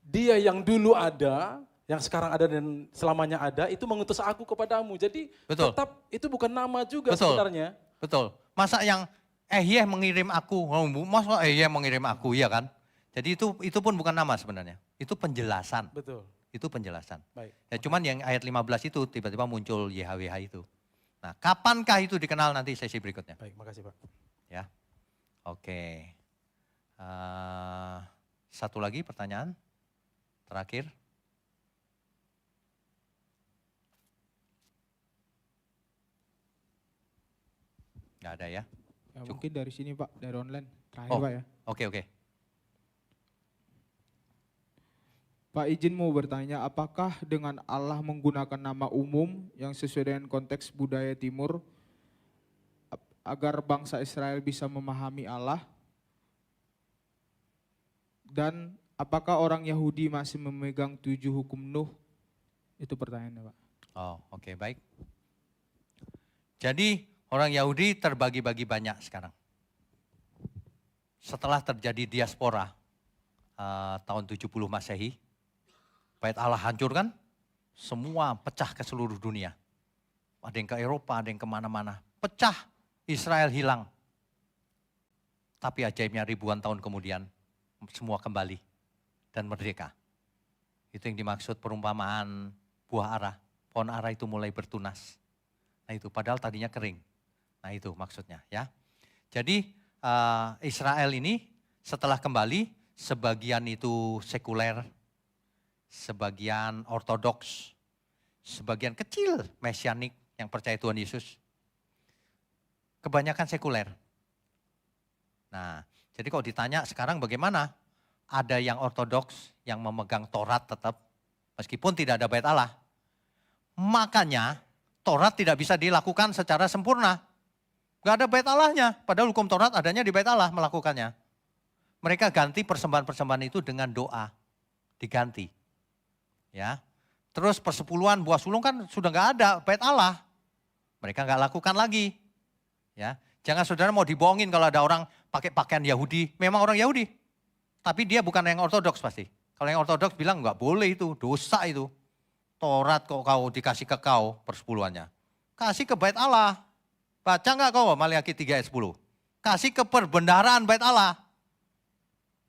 dia yang dulu ada, yang sekarang ada dan selamanya ada, itu mengutus aku kepadamu. Jadi Betul. tetap itu bukan nama juga Betul. sebenarnya. Betul. Masa yang mengirim aku, masa mengirim aku, ya kan? Jadi itu pun bukan nama sebenarnya. Itu penjelasan. Betul. Itu penjelasan. Baik. Ya cuman yang ayat 15 itu tiba-tiba muncul YHWH itu. Nah, kapankah itu dikenal nanti sesi berikutnya? Baik, makasih Pak. Ya. Oke. Satu lagi pertanyaan terakhir. Nggak ada ya? Ya, mungkin dari sini Pak, dari online. Terakhir Oh. Pak ya. Oke. Pak izin mau bertanya, apakah dengan Allah menggunakan nama umum yang sesuai dengan konteks budaya timur agar bangsa Israel bisa memahami Allah? Dan apakah orang Yahudi masih memegang 7 hukum Nuh? Itu pertanyaannya Pak. Oh, oke, baik. Jadi orang Yahudi terbagi-bagi banyak sekarang. Setelah terjadi diaspora tahun 70 Masehi, Bait Allah hancur kan? Semua pecah ke seluruh dunia. Ada yang ke Eropa, ada yang kemana-mana. Pecah, Israel hilang. Tapi ajaibnya ribuan tahun kemudian, semua kembali dan merdeka. Itu yang dimaksud perumpamaan buah ara. Pohon ara itu mulai bertunas. Nah itu, padahal tadinya kering. Nah itu maksudnya ya. Jadi Israel ini setelah kembali, sebagian itu sekuler, sebagian ortodoks, sebagian kecil mesianik yang percaya Tuhan Yesus. Kebanyakan sekuler. Nah, jadi kalau ditanya sekarang bagaimana? Ada yang ortodoks yang memegang Taurat tetap, meskipun tidak ada Bait Allah. Makanya Taurat tidak bisa dilakukan secara sempurna. Gak ada Bait Allahnya, padahal hukum Taurat adanya di Bait Allah melakukannya. Mereka ganti persembahan-persembahan itu dengan doa, diganti. Ya, terus persepuluhan buah sulung kan sudah nggak ada Bait Allah, mereka nggak lakukan lagi. Ya, jangan saudara mau dibohongin kalau ada orang pakai pakaian Yahudi, memang orang Yahudi, tapi dia bukan yang ortodoks pasti. Kalau yang ortodoks bilang nggak boleh itu, dosa itu. Taurat kok kau dikasih ke kau persepuluhannya, kasih ke Bait Allah. Baca nggak kau Maliaki 3 ayat 10? Kasih ke perbendaharaan Bait Allah.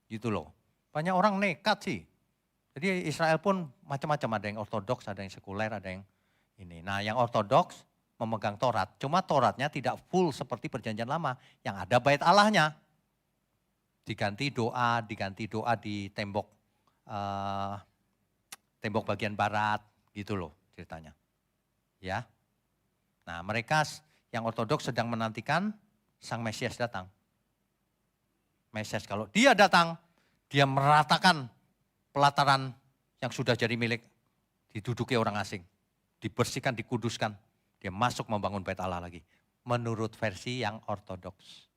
Gitu loh. Banyak orang nekat sih. Jadi Israel pun macam-macam, ada yang ortodoks, ada yang sekuler, ada yang ini. Nah yang ortodoks memegang Taurat, cuma Tauratnya tidak full seperti perjanjian lama, yang ada Bait Allahnya. Diganti doa di tembok tembok bagian barat, gitu loh ceritanya. Ya. Nah mereka yang ortodoks sedang menantikan Sang Mesias datang. Mesias kalau dia datang, dia meratakan pelataran yang sudah jadi milik, diduduki orang asing, dibersihkan, dikuduskan, dia masuk membangun Bait Allah lagi. Menurut versi yang ortodoks.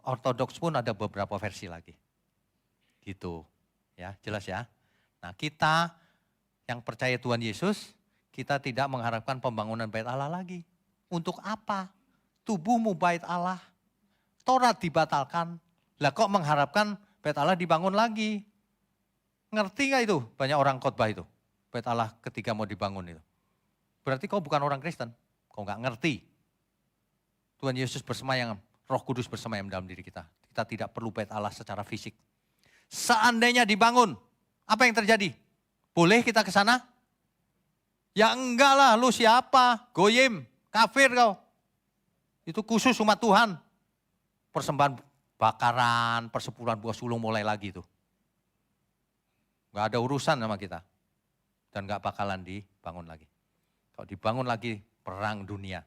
Ortodoks pun ada beberapa versi lagi. Gitu, ya jelas ya. Nah kita yang percaya Tuhan Yesus, kita tidak mengharapkan pembangunan Bait Allah lagi. Untuk apa? Tubuhmu Bait Allah, Taurat dibatalkan, lah kok mengharapkan Bait Allah dibangun lagi? Ngerti gak itu? Banyak orang khotbah itu. Bait Allah ketika mau dibangun itu. Berarti kau bukan orang Kristen. Kau gak ngerti. Tuhan Yesus bersemayam, Roh Kudus bersemayam dalam diri kita. Kita tidak perlu Bait Allah secara fisik. Seandainya dibangun, apa yang terjadi? Boleh kita ke sana? Ya enggak lah, lu siapa? Goyim, kafir kau. Itu khusus umat Tuhan. Persembahan bakaran, persepuluhan buah sulung mulai lagi tuh. Gak ada urusan sama kita. Dan gak bakalan dibangun lagi. Kalau dibangun lagi, perang dunia.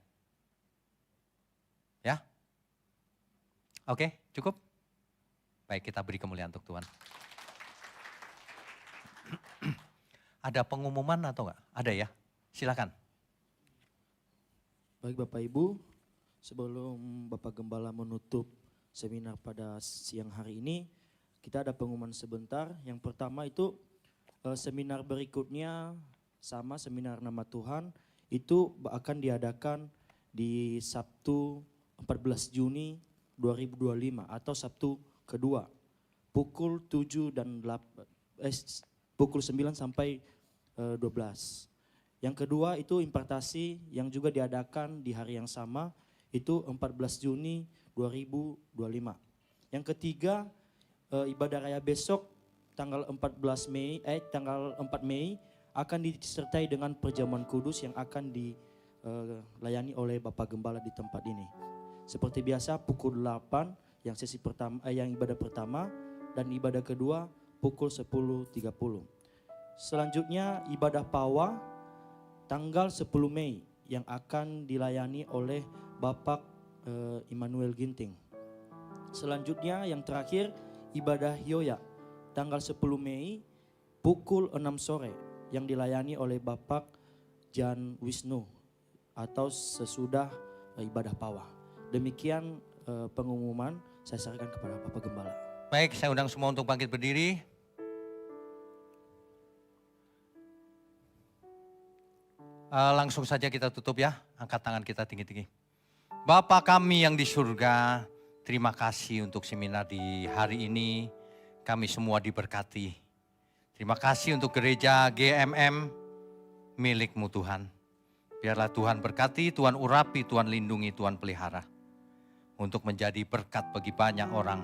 Ya? Oke, cukup? Baik, kita beri kemuliaan untuk Tuhan. Ada pengumuman atau enggak? Ada ya? Silakan. Baik Bapak Ibu, sebelum Bapak Gembala menutup seminar pada siang hari ini, kita ada pengumuman sebentar. Yang pertama itu seminar berikutnya sama seminar nama Tuhan, itu akan diadakan di Sabtu 14 Juni 2025 atau Sabtu kedua pukul 7 dan 9 sampai 12. Yang kedua itu impartasi yang juga diadakan di hari yang sama, itu 14 Juni 2025. Yang ketiga, ibadah raya besok tanggal 4 Mei akan disertai dengan perjamuan kudus yang akan dilayani oleh Bapak Gembala di tempat ini. Seperti biasa pukul 8 yang sesi pertama, yang ibadah pertama, dan ibadah kedua pukul 10.30. Selanjutnya ibadah Pawa tanggal 10 Mei yang akan dilayani oleh Bapak Immanuel Ginting. Selanjutnya yang terakhir ibadah Hioya tanggal 10 Mei pukul 6 sore yang dilayani oleh Bapak Jan Wisnu atau sesudah ibadah Pawa. Demikian pengumuman, saya serahkan kepada Bapak Gembala. Baik, saya undang semua untuk bangkit berdiri. Langsung saja kita tutup ya, angkat tangan kita tinggi-tinggi. Bapa kami yang di surga, terima kasih untuk seminar di hari ini. Kami semua diberkati. Terima kasih untuk gereja GMM milik-Mu Tuhan. Biarlah Tuhan berkati, Tuhan urapi, Tuhan lindungi, Tuhan pelihara. Untuk menjadi berkat bagi banyak orang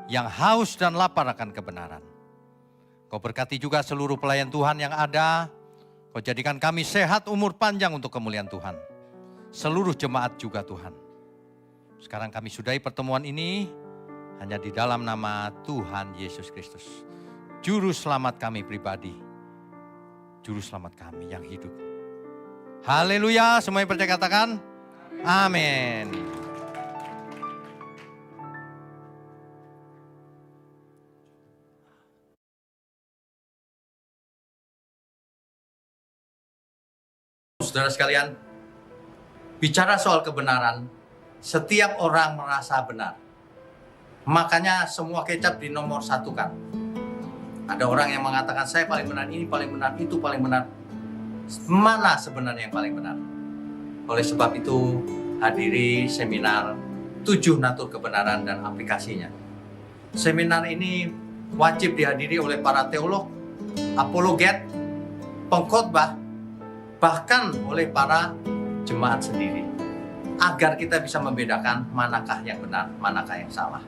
yang haus dan lapar akan kebenaran. Kau berkati juga seluruh pelayan Tuhan yang ada. Kau jadikan kami sehat, umur panjang untuk kemuliaan Tuhan. Seluruh jemaat juga Tuhan. Sekarang kami sudahi pertemuan ini hanya di dalam nama Tuhan Yesus Kristus. Juru selamat kami pribadi. Juru selamat kami yang hidup. Haleluya, semuanya percaya katakan. Amin. Saudara sekalian, bicara soal kebenaran, setiap orang merasa benar. Makanya semua kecap di nomor satu kan. Ada orang yang mengatakan saya paling benar, ini paling benar, itu paling benar. Mana sebenarnya yang paling benar? Oleh sebab itu hadiri seminar 7 natur kebenaran dan aplikasinya. Seminar ini wajib dihadiri oleh para teolog, apologet, pengkhotbah, bahkan oleh para jemaat sendiri. Agar kita bisa membedakan manakah yang benar, manakah yang salah.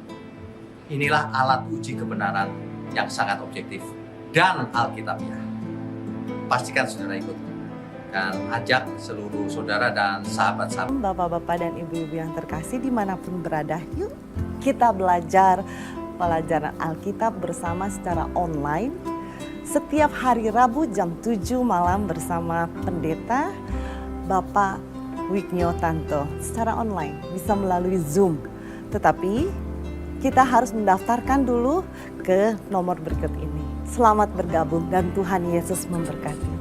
Inilah alat uji kebenaran yang sangat objektif dan alkitabiah. Pastikan saudara ikut dan ajak seluruh saudara dan sahabat-sahabat. Bapak-bapak dan ibu-ibu yang terkasih dimanapun berada, yuk kita belajar pelajaran Alkitab bersama secara online. Setiap hari Rabu jam 7 malam bersama pendeta Bapak Wignio Tanto secara online, bisa melalui Zoom. Tetapi kita harus mendaftarkan dulu ke nomor berikut ini. Selamat bergabung dan Tuhan Yesus memberkati.